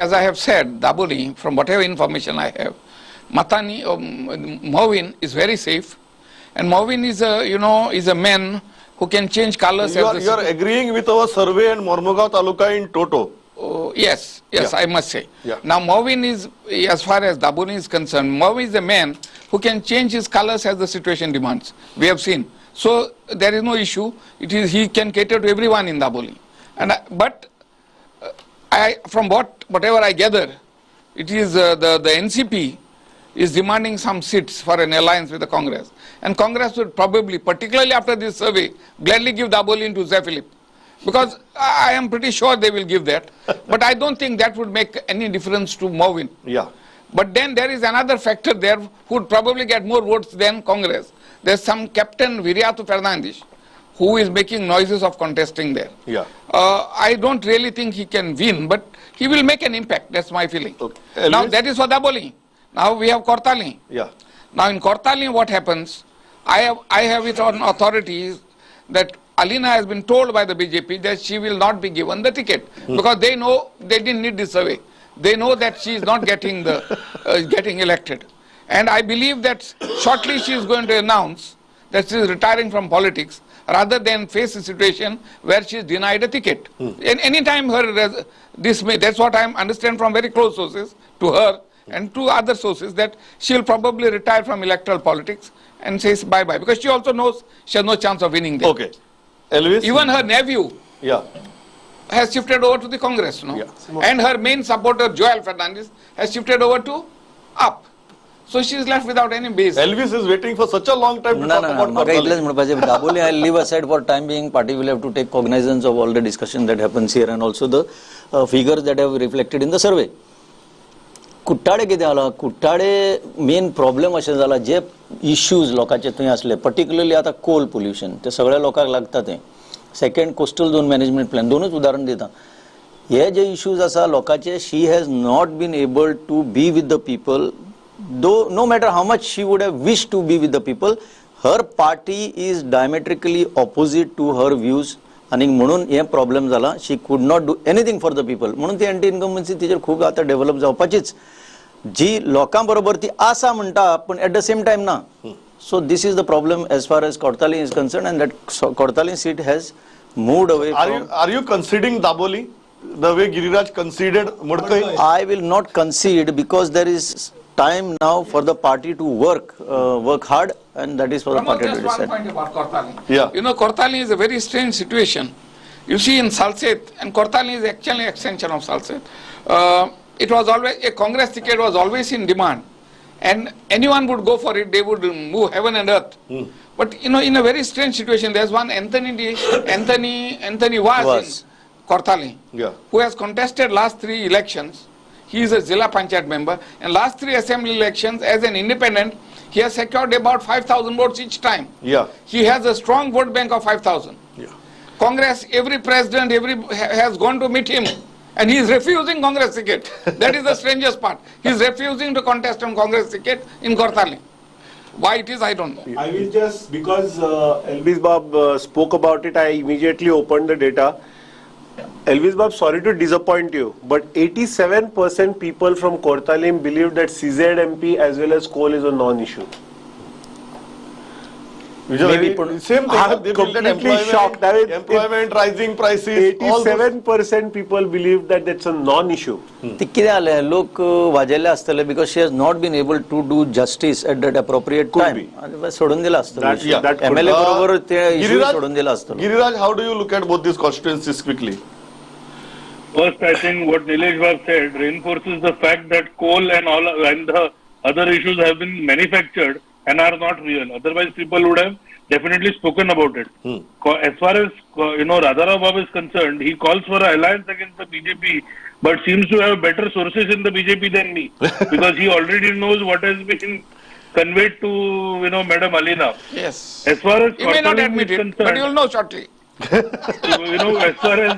[SPEAKER 5] as I have said, Daboli, from whatever information I have, Matani Morvin is very safe, and Morvin is a man who can change colors.
[SPEAKER 2] You are agreeing with our survey and Mormugao Taluka in toto.
[SPEAKER 5] Yes,
[SPEAKER 2] Yeah.
[SPEAKER 5] I must say.
[SPEAKER 2] Yeah.
[SPEAKER 5] Now Morvin is, as far as Daboli is concerned, Morvin is a man who can change his colors as the situation demands. We have seen. So there is no issue. He can cater to everyone in Daboli. But from whatever I gather, it is the NCP is demanding some seats for an alliance with the Congress. And Congress would probably, particularly after this survey, gladly give Dabolim to Jose Philip. Because I am pretty sure they will give that. But I don't think that would make any difference to Morvin.
[SPEAKER 2] Yeah.
[SPEAKER 5] But then there is another factor there who would probably get more votes than Congress. There's some Captain Viriato Fernandes who is making noises of contesting there.
[SPEAKER 2] Yeah.
[SPEAKER 5] I don't really think he can win, but he will make an impact. That's my feeling.
[SPEAKER 2] Okay.
[SPEAKER 5] Now that is for Dabolim. Now we have Cortalim.
[SPEAKER 2] Yeah.
[SPEAKER 5] Now in Cortalim what happens, I have it on authorities that Alina has been told by the BJP that she will not be given the ticket because they know they didn't need this survey. They know that she is not getting getting elected. And I believe that shortly she is going to announce that she is retiring from politics rather than face a situation where she is denied a ticket. And anytime that's what I understand from very close sources to her and to other sources, that she will probably retire from electoral politics and says bye-bye because she also knows she has no chance of winning there.
[SPEAKER 2] Okay. Elvis?
[SPEAKER 5] Even her nephew has shifted over to the Congress, no?
[SPEAKER 2] Yeah.
[SPEAKER 5] And her main supporter, Joel Fernandes, has shifted over to UP. So she is left without any base.
[SPEAKER 2] Elvis is waiting for such a long time to talk about Cortalim.
[SPEAKER 6] Daboli, I'll leave aside for time being. Party will have to take cognizance of all the discussion that happens here and also the figures that have reflected in the survey. कुट्टाडे कितें जाला कुट्टाडे main problem अशें जाला जे issues लोकांचे थंय आसले particularly आतां कोल pollution ते सगळ्या लोकांक लागता तें second coastal zone management plan दोनूच उदाहरण दिता हे जे इश्यूज आसा लोकांचे she has not been able to be with the people no matter how much she would have wished to be with the people, her party is diametrically opposite to her views. आणि म्हणून हे problem झाला she could not do anything for the people म्हणून ती anti incumbency तिचेर खूप आता develop जावपाचीच जी लोकां बरोबर ती आसा म्हणटा पण एट द सेम टाइम ना so this is the problem as far as Cortalim is concern and that Cortalim seat has moved away
[SPEAKER 2] Are you conceding Daboli the way Giriraj conceded Mudkai?
[SPEAKER 6] I will not concede because there is time now for the party to work hard, and that is for the party to decide.
[SPEAKER 5] One point about Cortalim.
[SPEAKER 2] Yeah.
[SPEAKER 5] You know, Cortalim is a very strange situation. You see in Salset, and Cortalim is actually an extension of Salset. It was always, a Congress ticket was always in demand. And anyone would go for it, they would move heaven and earth. But you know, in a very strange situation, there's one Anthony was in Cortalim, who has contested last 3 elections. He is a Zilla Panchayat member, and last 3 assembly elections as an independent, he has secured about 5,000 votes each time.
[SPEAKER 2] Yeah.
[SPEAKER 5] He has a strong vote bank of 5,000.
[SPEAKER 2] Yeah.
[SPEAKER 5] Congress, every president, has gone to meet him, and he is refusing Congress ticket. That is the strangest part. He is refusing to contest on Congress ticket in Cortalim. Why it is, I don't know.
[SPEAKER 3] I will just, because Elvis Bob spoke about it, I immediately opened the data. Elvis Bob, sorry to disappoint you, but 87% people from Cortalim believe that CZMP as well as coal is a non-issue.
[SPEAKER 2] Which are
[SPEAKER 6] Maybe
[SPEAKER 2] very, same thing.
[SPEAKER 3] I'm
[SPEAKER 2] They feel that
[SPEAKER 3] completely shocked. I mean,
[SPEAKER 2] employment, rising prices, all those.
[SPEAKER 3] 87% people believe that that's a non-issue.
[SPEAKER 6] ते कितें जालें लोक वाजेल्ले आसतले because she has not been able to do justice at that appropriate
[SPEAKER 3] Could
[SPEAKER 6] time.
[SPEAKER 3] be.
[SPEAKER 6] आनी सोडून दिला आसतलो
[SPEAKER 2] yeah,
[SPEAKER 3] that could-
[SPEAKER 6] MLA बरोबर ते issue
[SPEAKER 2] Giriraj,
[SPEAKER 6] सोडून दिला आसतलो.
[SPEAKER 2] Giriraj, how do you look at both these constituencies quickly?
[SPEAKER 7] First, I think what Nilesh Bab said reinforces the fact that coal and all and the other issues have been manufactured and are not real. Otherwise, people would have definitely spoken about it. As far as Radharao Bab is concerned, he calls for an alliance against the BJP, but seems to have better sources in the BJP than me because he already knows what has been conveyed to Madam Alina.
[SPEAKER 5] Yes.
[SPEAKER 7] As far as
[SPEAKER 5] You may not
[SPEAKER 7] Cortalim
[SPEAKER 5] admit
[SPEAKER 7] is
[SPEAKER 5] it, but
[SPEAKER 7] concerned,
[SPEAKER 5] you will know shortly.
[SPEAKER 7] as far as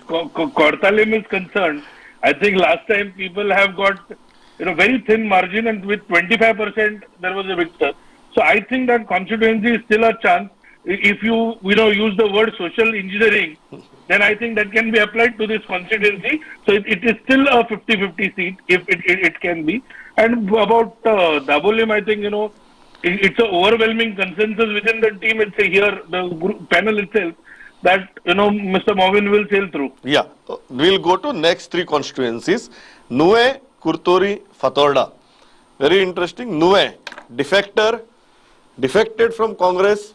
[SPEAKER 7] Cortalim is concerned, I think last time people have got very thin margin, and with 25% there was a victor. So I think that constituency is still a chance. If you use the word social engineering, then I think that can be applied to this constituency. So it is still a 50-50 seat if it can be. And about Dabolim, I think it's an overwhelming consensus within the team. It's here the group panel itself that Mr. Morvin will sail through.
[SPEAKER 2] Yeah, we'll go to next three constituencies. Nuvem, Curtorim, Fatorda. Very interesting. Nuvem, defected from Congress,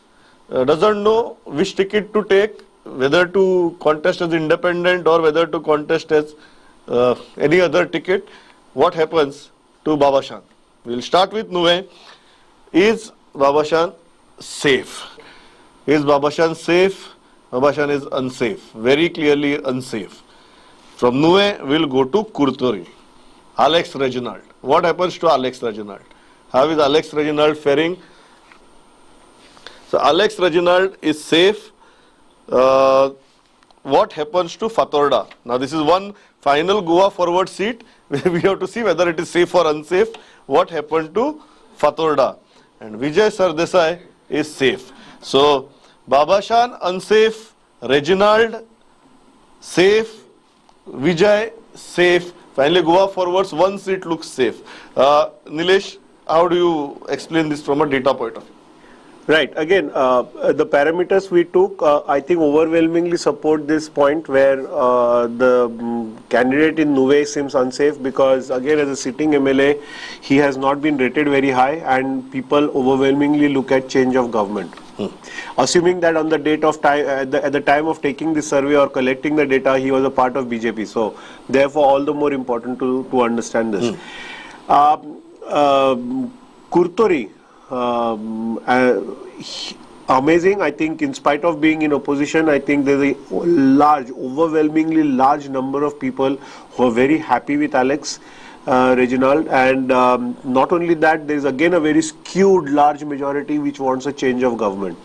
[SPEAKER 2] doesn't know which ticket to take, whether to contest as independent or whether to contest as any other ticket. What happens to Babashan? We'll start with Nuvem. Is Babashan safe? Is Babashan safe? Babashan is unsafe. Very clearly unsafe. From Nuvem, we'll go to Curtorim. Alex Reginald. What happens to Alex Reginald? How is Alex Reginald faring? So Alex Reginald is safe. What happens to Fatorda? Now this is one final Goa forward seat. We have to see whether it is safe or unsafe. What happened to Fatorda? And Vijay Sardesai is safe. So Babashan unsafe, Reginald safe, Vijay safe. Finally Goa forwards, one seat looks safe. Nilesh, how do you explain this from a data point of view?
[SPEAKER 3] Right. Again, the parameters we took, I think overwhelmingly support this point where the candidate in Nuvem seems unsafe because, again, as a sitting MLA, he has not been rated very high and people overwhelmingly look at change of government. Assuming that on the date of time, at the time of taking this survey or collecting the data, he was a part of BJP. So, therefore, all the more important to understand this. Curtorim. Amazing. I think in spite of being in opposition, I think there's a overwhelmingly large number of people who are very happy with Alex Reginald, and not only that, there's again a very skewed large majority which wants a change of government.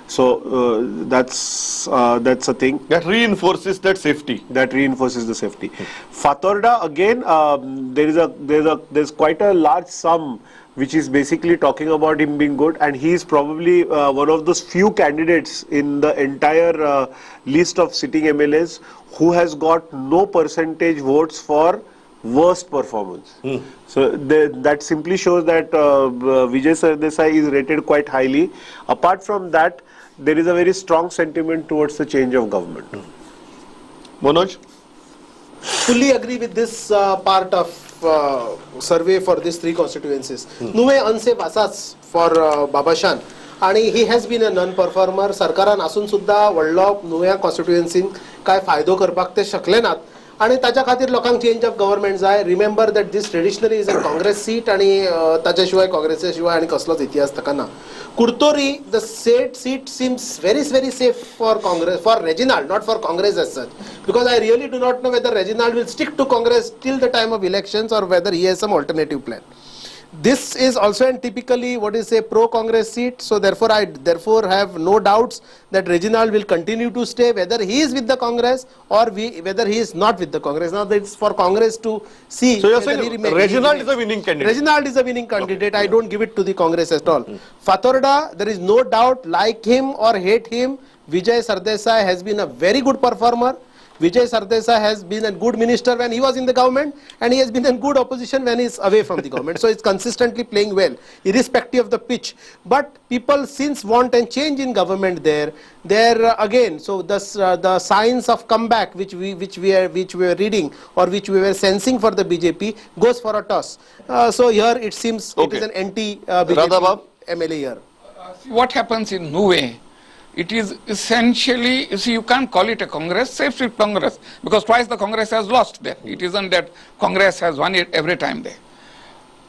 [SPEAKER 3] So that's a thing
[SPEAKER 2] that reinforces that safety.
[SPEAKER 3] That reinforces the safety. Fatorda, again, there's quite a large sum which is basically talking about him being good, and he is probably one of those few candidates in the entire list of sitting MLAs who has got no percentage votes for worst performance. So that simply shows that Vijay Sardesai is rated quite highly. Apart from that, there is a very strong sentiment towards the change of government.
[SPEAKER 2] Manoj?
[SPEAKER 4] Fully agree with this part of survey for these three constituencies. Nuvem unsafe asas for Babashan, and he has been a non-performer. सरकारान आसून सुद्धा व्हडलो Nuvem constituency काय फायदो करपाक ते शकले नात, आणि ताच्या खातीर लोकांक चेंज ऑफ गव्हर्नमेंट जाय. Remember that this traditionally is a Congress seat, आणि ताच्या शिवाय काँग्रेसा शिवाय आणि कसलोच इतिहास ताका ना. Curtorim, the seat seems very safe for Congress, for Reginald, not for Congress as such, because I really do not know whether Reginald will stick to Congress till the time of elections or whether he has some alternative plan. this is also an typically what is a pro-Congress seat. So therefore, I have no doubts that Reginald will continue to stay, whether he is with the Congress or whether he is not with the Congress. Now it's for Congress to see.
[SPEAKER 2] So you're
[SPEAKER 4] whether
[SPEAKER 2] saying
[SPEAKER 4] he remains.
[SPEAKER 2] Reginald is a winning candidate?
[SPEAKER 4] Reginald is a winning candidate. I don't give it to the Congress at all. Fatorda, there is no doubt, like him or hate him, Vijay Sardesai has been a very good performer. Vijay Sardesai has been a good minister when he was in the government, and he has been in good opposition when he is away from the government. So it's consistently playing well, irrespective of the pitch. But people since want a change in government there again. So the signs of comeback which we were reading or which we were sensing for the BJP goes for a toss. So here it seems it is an anti-BJP MLA here.
[SPEAKER 5] What happens in Nuvem? It is essentially, you see, you can't call it a Congress, safe seat Congress, because twice the Congress has lost there. It isn't that Congress has won it every time there.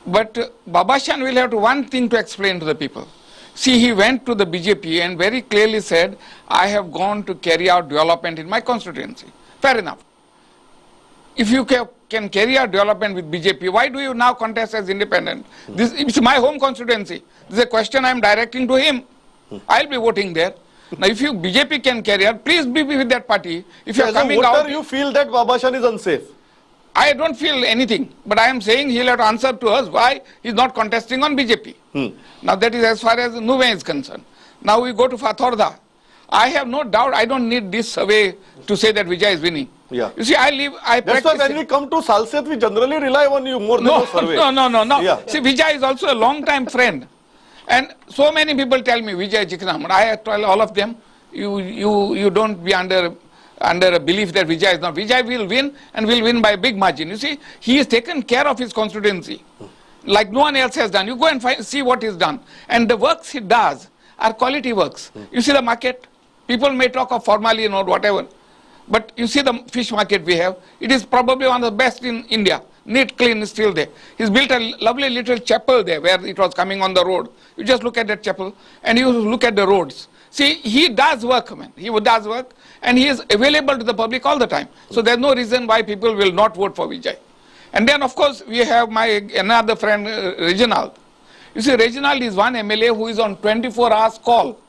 [SPEAKER 5] But Babashan will have one thing to explain to the people. See, he went to the BJP and very clearly said, I have gone to carry out development in my constituency. Fair enough. If you can carry out development with BJP, why do you now contest as independent? This is my home constituency. This is a question I am directing to him. I'll be voting there. Now, if you BJP can carry out, please be with that party. If you are coming out,
[SPEAKER 2] you feel that Babashan is unsafe?
[SPEAKER 5] I don't feel anything, but I am saying he'll have to answer to us why he's not contesting on BJP. Now that is as far as Nuvem is concerned. Now we go to Fatorda. I have no doubt. I don't need this survey to say that Vijay is winning.
[SPEAKER 2] Yeah.
[SPEAKER 5] You see,
[SPEAKER 2] That's why when we come to Salset, we generally rely on you more than the survey.
[SPEAKER 5] No.
[SPEAKER 2] Yeah.
[SPEAKER 5] See, Vijay is also a long-time friend. And so many people tell me, Vijay Jiknam, I tell all of them, you don't be under a belief that Vijay is not. Vijay will win and will win by a big margin. You see, he has taken care of his constituency like no one else has done. You go and see what he's done. And the works he does are quality works. You see the market, people may talk of formalin or whatever, but you see the fish market we have, it is probably one of the best in India. Neat, clean is still there. He's built a lovely little chapel there where it was coming on the road. You just look at that chapel and you look at the roads. See, he does work, man. He does work and he is available to the public all the time. So there's no reason why people will not vote for Vijay. And then, of course, we have my another friend, Reginald. You see, Reginald is one MLA who is on 24 hours call.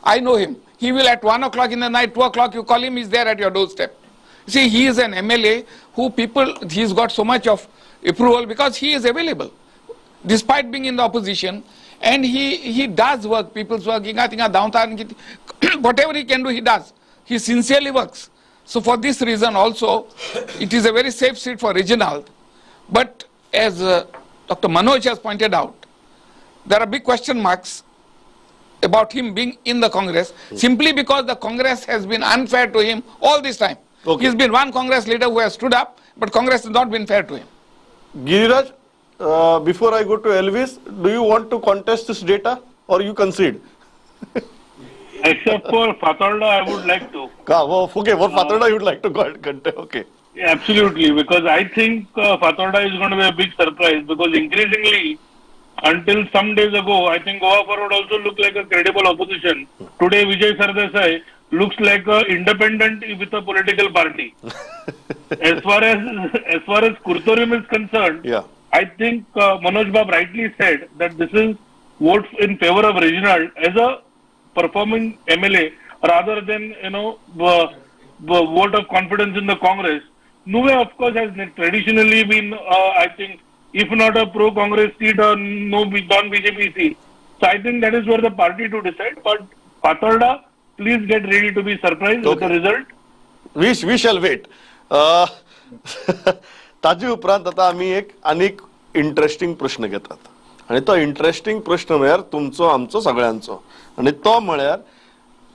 [SPEAKER 5] I know him. He will at 1 o'clock in the night, 2 o'clock, you call him, he's there at your doorstep. See, he is an MLA who he's got so much of approval because he is available, despite being in the opposition, and he does work, people's work, whatever he can do, he does. He sincerely works. So for this reason also, it is a very safe seat for Reginald. But as Dr. Manoj has pointed out, there are big question marks about him being in the Congress, simply because the Congress has been unfair to him all this time. Okay. He's been one Congress leader who has stood up, but Congress has not been fair to him.
[SPEAKER 2] Giriraj, before I go to Elvis, do you want to contest this data or you concede?
[SPEAKER 7] Except for Fatorda, I would like to.
[SPEAKER 2] Okay, for Fatorda you would like to contest. Okay.
[SPEAKER 7] Yeah, absolutely, because I think Fatorda is going to be a big surprise, because increasingly, until some days ago, I think Goa Forward also looked like a credible opposition. Today, Vijay Sardesai looks like an independent with a political party. As far as Curtorim is concerned,
[SPEAKER 2] yeah.
[SPEAKER 7] I think Manoj Bab rightly said that this is vote in favor of Reginald as a performing MLA rather than vote of confidence in the Congress. Nuvem, of course, has traditionally been, I think, if not a pro-Congress seat or non-BJP seat. So I think that is where the party to decide. But Fatorda, please get ready to be surprised with the result.
[SPEAKER 2] We shall wait. ताजे उपरांत आता आम्ही एक अनेक interesting प्रश्न घेतात आणि तो इंटरेस्टिंग प्रश्न म्हळ्यार तुमचो आमचो सगळ्यांचो आणि तो म्हळ्यार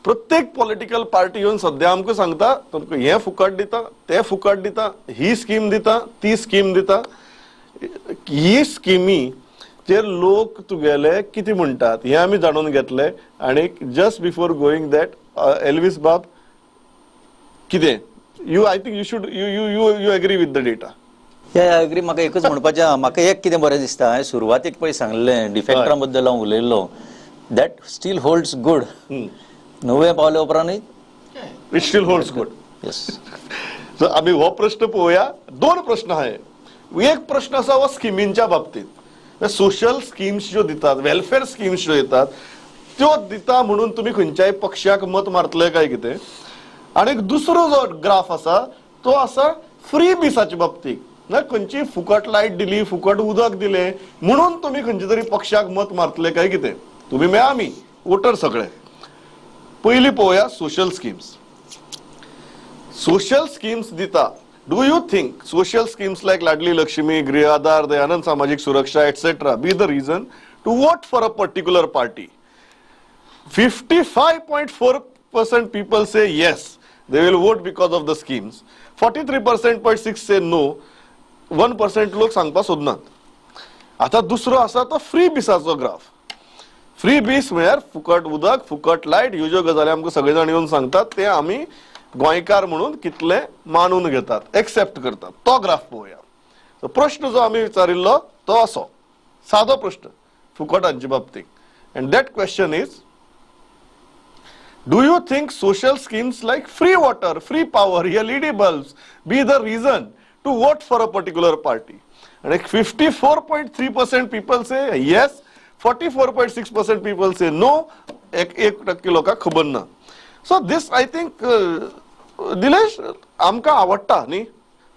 [SPEAKER 2] प्रत्येक पॉलिटिकल पार्टी येवन सध्या आमकां सांगता तुमकां हे फुकट दिता ते फुकट दिता ही स्कीम दिता ती स्कीम दिता ही स्किमी जे लोक तुगेले किती म्हणटात हे आमी जाणून घेतले आणि just before going that Elvis बाब कितें I think you agree with the data.
[SPEAKER 6] Yeah, I agree. म्हाका एकच म्हणपाचें म्हाका एक कितें बरें दिसता हांवें सुरवातेक पळय सांगलें डिफेक्टरा बद्दल हांव उलयल्लो दॅट स्टील होल्ड्स गुड नवे पावले उपरांतूय
[SPEAKER 2] it still holds good.
[SPEAKER 6] Yes.
[SPEAKER 2] So आमी हो प्रश्न पळोवया. दोन प्रश्न आहाय. एक प्रश्न आसा हो स्किमींच्या बाबतीत सोशल स्किम्स ज्यो दितात, वेलफेअर स्किम्स ज्यो येतात त्यो दिता म्हणून तुम्ही खंयच्याय पक्षाक मत मारतले काय कितें? आणि दुसरो जो ग्राफ आसा तो आसा फ्री बिसाच्या बाबतीत. ना खंयची फुकट लायट दिली, फुकट उदक दिले म्हणून तुम्ही खंयच्या तरी पक्षाक मत मारतले काय कितें? तुम्ही मेळा आमी वोटर सगळे. पयली पळोवया सोशल स्किम्स. सोशल स्किम्स दिता. Do you think social schemes like Ladli Lakshmi, Gृह Aadhar, Dayanand Samajik Suraksha, etc. be the reason to vote for a particular party? 55.4% people say yes, they will vote because of the schemes. 43.6% say no. 1% लोक सांगपा सोदनात. आता दुसरो आसा तो free बिसाचो graph. Free बीस म्हळ्यार फुकट उदक, फुकट लायट, ह्यो ज्यो गजाली आमकां सगळे जाण येवन सांगतात ते आमी गोंयकार म्हणून कितले मानून घेतात, एक्सेप्ट करतात. तो ग्राफ पळोवया. प्रश्न जो आमी विचारिल्लो तो असो, सादो प्रश्न फुकटांच्या बाबतीत. And that question is, do you think social schemes like free water, free power, LED bulbs be the reason to vote for a particular party? And 54.3% people say yes, 44.6% people say no, 1% लोकांक खबर ना. So this I think Dilesh आमकां आवडटा न्ही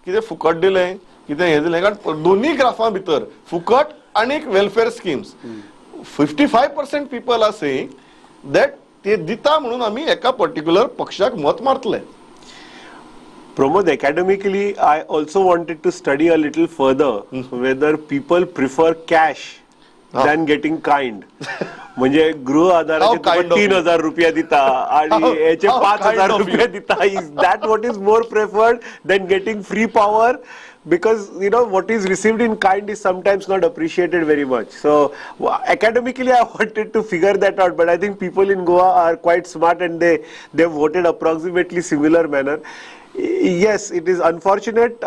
[SPEAKER 2] कितें फुकट दिलें, कितें हें दिलें, कारण दोन्ही ग्राफां भितर फुकट आनी welfare schemes 55% people are saying that ते दिता म्हणून आमी एका पर्टिक्युलर पक्षाक मत मारतले.
[SPEAKER 3] Pramod, academically, I also wanted to study a little further whether people prefer cash than getting kind. म्हणजे गृह आधाराचे 3,000 रुपया दिता आणि याचे 5,000 रुपया दिता. Is that what is more preferred than getting free power? Because you know what is received in kind is sometimes not appreciated very much. So academically I wanted to figure that out, but I think people in Goa are quite smart and they voted approximately similar manner. Yes, it is unfortunate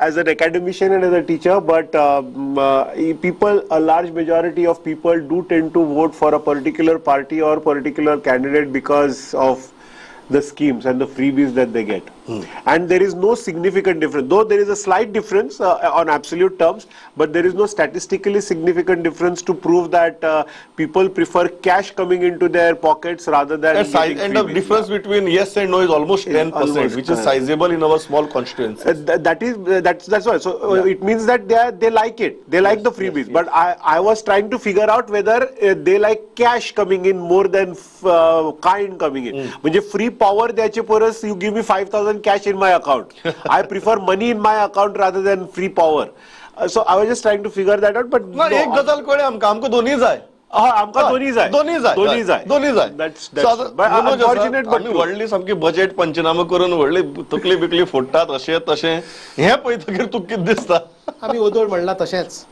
[SPEAKER 3] as an academician and as a teacher, but people, a large majority of people do tend to vote for a particular party or particular candidate because of the schemes and the freebies that they get. And there is no significant difference, though there is a slight difference on absolute terms, but there is no statistically significant difference to prove that people prefer cash coming into their pockets rather than
[SPEAKER 2] and the difference between yes and no is almost 10%, which is sizable in our small constituency.
[SPEAKER 3] That's why. So it means that they like it. They like the freebies. But I was trying to figure out whether they like cash coming in more than kind coming in. म्हणजे free power द्यायचे परस you give me 5,000 cash in my account. I prefer money in my account rather than free power. So I was just trying to figure that out. But
[SPEAKER 2] no, एक गजाल कळ्ळें आमकां दोन्ही जाय.
[SPEAKER 3] आमकां दोन्ही जाय. That's unfortunate. But
[SPEAKER 2] व्हडली सामकी बजेट पंचनामा करून व्हडली तकली बिकली फोडटात अशें तशें हें पळयतकीर तुका कितें दिसता?
[SPEAKER 4] आमी ओदोळ म्हणला तशेंच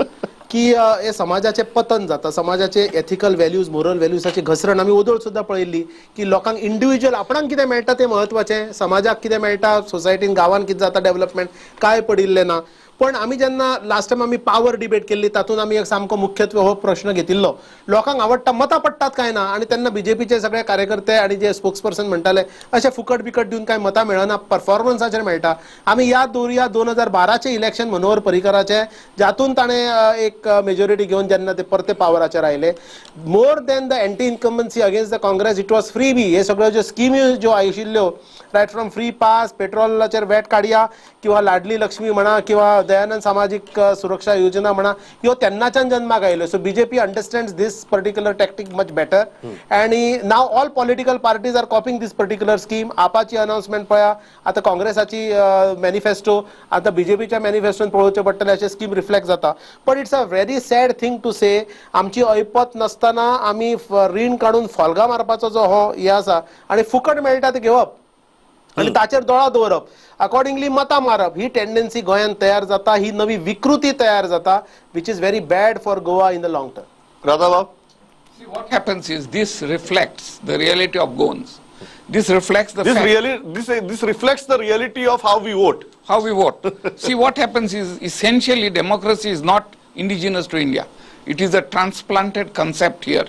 [SPEAKER 4] की हे समाजाचे पतन जाता, समाजाचे एथिकल व्हॅल्यूज, मोरल व्हॅल्यूजाची घसरण आमी ओदोळ सुद्दां पळयल्ली की लोकांक इंडिव्हिज्युअल आपणाक कितें मेळटा तें महत्वाचें, समाजाक कितें मेळटा, सोसायटीन गांवांत कितें जाता डेव्हलपमेंट कांय पडिल्लें ना. पण आमी जेन्ना लास्ट टायम आमी पावर डिबेट केल्ली तातूंत आमी एक सामको मुख्यत्वे हो प्रश्न घेतिल्लो, लोकांक आवडटा मतां पडटात काय ना, आनी तेन्ना बीजेपीचे सगळे कार्यकर्ते आनी जे स्पोक्सपर्सन म्हणटाले अशें फुकट बिकट दिवन कांय मतां मेळना, परफॉर्मन्साचेर मेळटा. आमी याद दवरुया 2012चे इलेक्शन मनोहर पर्रीकराचे, जातूंत ताणें एक मेजॉरिटी घेवन जेन्ना ते परते पावराचेर आयले, more than the anti incumbency against the Congress it was freebie. हे सगळ्यो ज्यो स्किमी ज्यो आशिल्ल्यो, रायट फ्रॉम फ्री पास, पेट्रोलाचेर वॅट काडया, किंवा लाडली लक्ष्मी म्हणा, किंवा दयानंद सामाजिक सुरक्षा योजना म्हणा, ह्यो तेन्नाच्यान जन्माक आयल्यो. So BJP understands this particular tactic much better. आणि now all political parties are copying this particular scheme. आपाची अनाउन्समेंट पळया, आता काँग्रेसाची मॅनिफेस्टो, आता बीजेपीच्या मॅनिफेस्टोन पळोवचें पडटलें अशें स्कीम रिफ्लेक्ट जाता. But it's a very sad thing to say, आमची ऐपत नासतना आमी रीण काडून फोलगा मारपाचो जो हो हे आसा आनी फुकट मेळटा ते घेवप आणि ताचेर दोळा दवरप, अकॉर्डिंगली मतां मारप, ही टेंडन्सी गोंयांत तयार जाता, ही नवी विकृती तयार जाता, which is very bad for Goa in the long term.
[SPEAKER 2] Radha,
[SPEAKER 5] see what happens is this reflects the reality of Goans. This reflects the
[SPEAKER 2] this
[SPEAKER 5] fact.
[SPEAKER 2] This reflects the reality of how we vote.
[SPEAKER 5] How we vote. See what happens is essentially democracy is not indigenous to India. It is a transplanted concept here,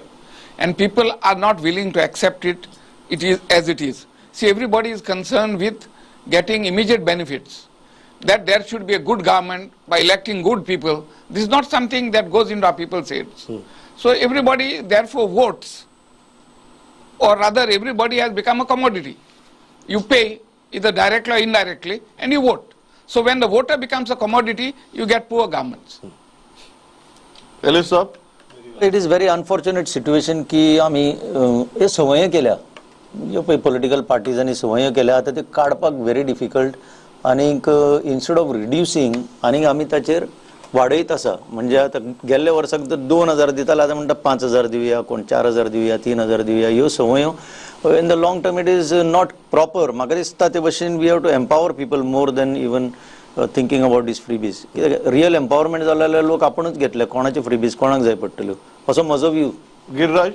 [SPEAKER 5] and people are not willing to accept it. It is as it is. See, everybody is concerned with getting immediate benefits. that there should be a good government by electing good people. This is not something that goes into our people's heads. So everybody therefore votes, or rather everybody has become a commodity. You pay either directly or indirectly and you vote. So when the voter becomes a commodity, you get poor governments.
[SPEAKER 2] Elisa?
[SPEAKER 6] It is very unfortunate situation की आम्ही हे संवय केल्या ज्यो पळय political पार्टीजांनी संवय केल्या आता ते काडपाक व्हेरी डिफिकल्ट आनीक इन्स्टेड ऑफ रिड्युसींग आनीक आमी ताचेर वाडयत आसा म्हणजे आता गेल्ल्या वर्साक जर 2000 दिताले आतां म्हणटा 5000 दिवया कोण 4000 दिवया 3000 दिवया ह्यो संवयो in the long term it is not proper म्हाका दिसता ते भशेन we have to empower people more than even thinking about this freebies real empowerment जाल्यार लोक आपुणूच घेतले कोणाचे फ्रीबीज कोणाक जाय पडटल्यो असो म्हजो व्यू
[SPEAKER 2] गिरिराज?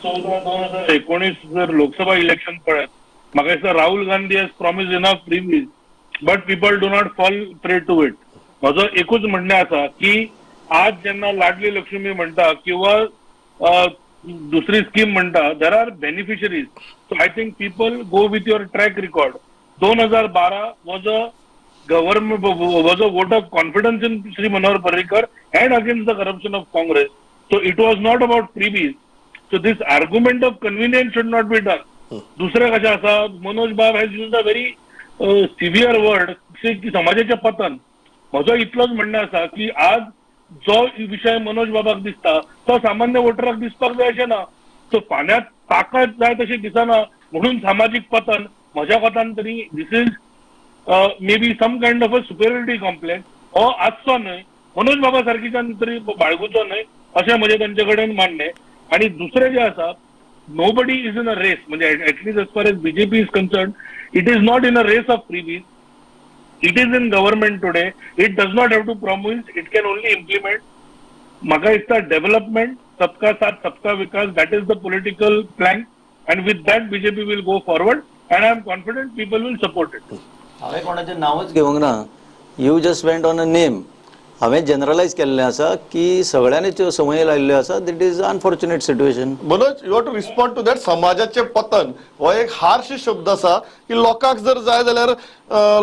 [SPEAKER 7] 2019 जर लोकसभा इलेक्शन पळयत म्हाका दिसता Rahul Gandhi has promised enough freebies but people do not fall prey to it. म्हजो एकूच म्हणणें आसा की आज जेन्ना लाडली लक्ष्मी म्हणटा किंवा दुसरी स्कीम म्हणटा there are beneficiaries. So I think people go with your track record. 2012 was a government was a vote of confidence in Sri Manohar Parrikar and against the corruption of Congress. So it was not about freebies. So this argument of convenience should not be done. दुसरे कशें आसा मनोज बाब has used a very severe word की समाजाचें पतन. म्हजो इतलोच म्हणणें आसा की आज जो विशय मनोज बाबाक दिसता तो सामान्य वोटराक दिसपाक जाय अशें ना. सो फाल्यां ताका जाय तशें दिसना म्हणून सामाजीक पतन म्हज्या कोतान तरी this is maybe some kind of a superiority complex हो आसचो न्हय मनोज बाबा सारकीच्यान तरी बाळगूचो न्हय अशें म्हजें तांचे कडेन मान्य. आनी दुसरें जें आसा nobody is in a race म्हणजे at least as far as BJP is concern it is not in a race of freebies. It is in government today. It does not have to promise. It can only implement. म्हाका दिसता development सबका साथ सबका विकास that is the political plan and with that BJP will go forward and I am confident people will support it.
[SPEAKER 6] हांवें कोणाचें नांवच घेवंक ना. You just went on a name. हांवें जनरलायज केल्लें आसा की सगळ्यांनी त्यो संवय लायिल्ल्यो आसा. This is unfortunate situation.
[SPEAKER 2] Manoj you have to respond to that. समाजाचें पतन हो एक हार्श शब्द आसा की लोकांक जर जाय जाल्यार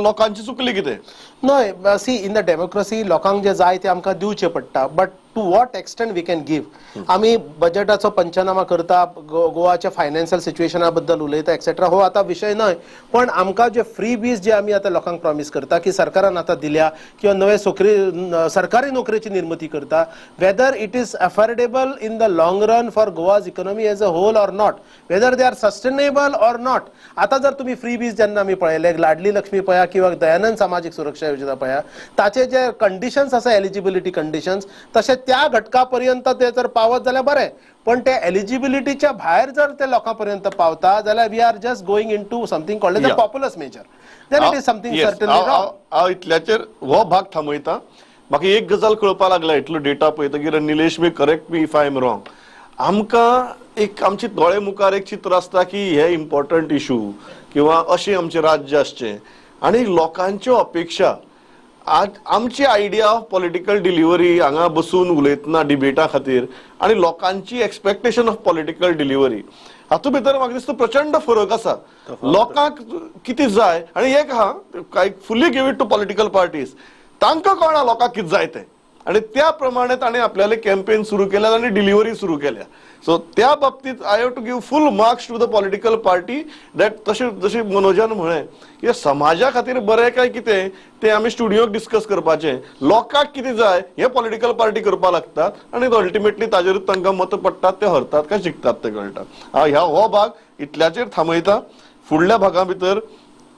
[SPEAKER 2] लोकांची चुकली कितें?
[SPEAKER 4] न्हय सी इन द डेमोक्रेसी लोकांक जे जाय ते आमकां दिवचे पडटा but to what extent we can give. आमी बजेटाचो पंचनामा करता गोवाच्या फायनान्शियल सिच्युएशना बद्दल उलयता एक्सेट्रा हो आतां विशय न्हय पण आमकां जे फ्री बीज जे आमी आतां लोकांक प्रॉमिस करता की सरकारान आतां दिल्या किंवा नवे सरकारी नोकरेची निर्मिती करता whether it is affordable in the long run for Goa's economy as a whole or not whether they are sustainable or not. आतां जर तुमी फ्री बीज जेन्ना आमी पळयले लाडली लक्ष्मी पळया किंवा दयानंद सामाजीक सुरक्षा योजना पळया ताचे जे कंडिशन्स आसा एलिजिबिलिटी कंडिशन्स तशे त्या घटका पर्यंत ते जर पावत जाल्यार बरें पण ते एलिजिबिलिटीच्या भायर जर ते लोकां पर्यंत पावता जाल्यार we are just going into something called the populist measure. Then it is something certainly wrong.
[SPEAKER 2] हांव इतल्याचेर हो भाग थांबयता. म्हाका एक गजाल कळपा लागला इतलो डेटा पळयतकीर Nilesh may correct me if I am wrong. आमकां एक आमचे दोळे मुखार एक चित्र आसता की हे इम्पॉर्टंट इशू किंवा अशें आमचें राज्य आसचें आनी लोकांच्यो अपेक्षा आज आमची आयडिया ऑफ पॉलिटिकल डिलिव्हरी हांगा बसून उलयतना डिबेटा खातीर आनी लोकांची एक्सपेक्टेशन ऑफ पॉलिटिकल डिलिव्हरी हातूंत भितर म्हाका दिसता प्रचंड फरक आसा. लोकांक कितें जाय आनी एक आहा fully give it to political parties तांकां कळना लोकांक कितें जाय तें आणि त्या प्रमाणे ताणें आपल्याले कॅम्पेन सुरू केल्या आणि डिलिव्हरी सुरू केल्या. सो त्या बाबतीत I have to give full marks to the political party that जशें मनोजान म्हळें की समाजा खातीर बरें काय कितें तें आमी स्टुडियोक डिस्कस करपाचें. लोकांक कितें जाय हें पॉलिटिकल पार्टी करपाक लागतात आनी अल्टिमेटली ताजेरूच तांकां मत पडटात ते हरतात काय जिखतात ते कळटा. ह्या हो भाग इतल्याचेर थांबयता. फुडल्या भागा भितर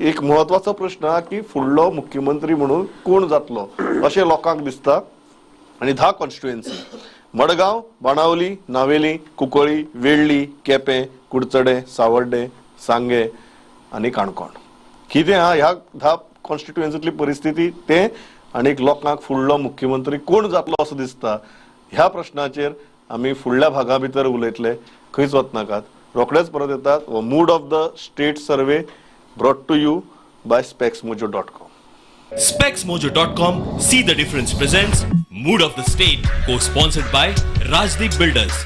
[SPEAKER 2] एक म्हत्वाचो प्रश्न आहा की फुडलो मुख्यमंत्री म्हणून कोण जातलो अशें लोकांक दिसता. आणि 10 कॉन्स्टिट्युएन्सी मडगांव, बाणावली, नावेली, कुंकळी, वेळ्ळी, केपें, कुडचडे, सावर्डे, सांगे आणि काणकोण. कितें ह्या 10 कॉन्स्टिट्युएन्सीतली परिस्थिती ते आनीक लोकांक फुडलो मुख्यमंत्री कोण जातलो असो दिसता ह्या प्रश्नाचेर आमी फुडल्या भागा भितर उलयतले. खंयच वचनाकात. रोखडेच परत येतात. Mood of the state survey brought to you by specsmojo.com.
[SPEAKER 1] specsmojo.com See the Difference presents Mood of the State, co-sponsored by Rajdeep Builders.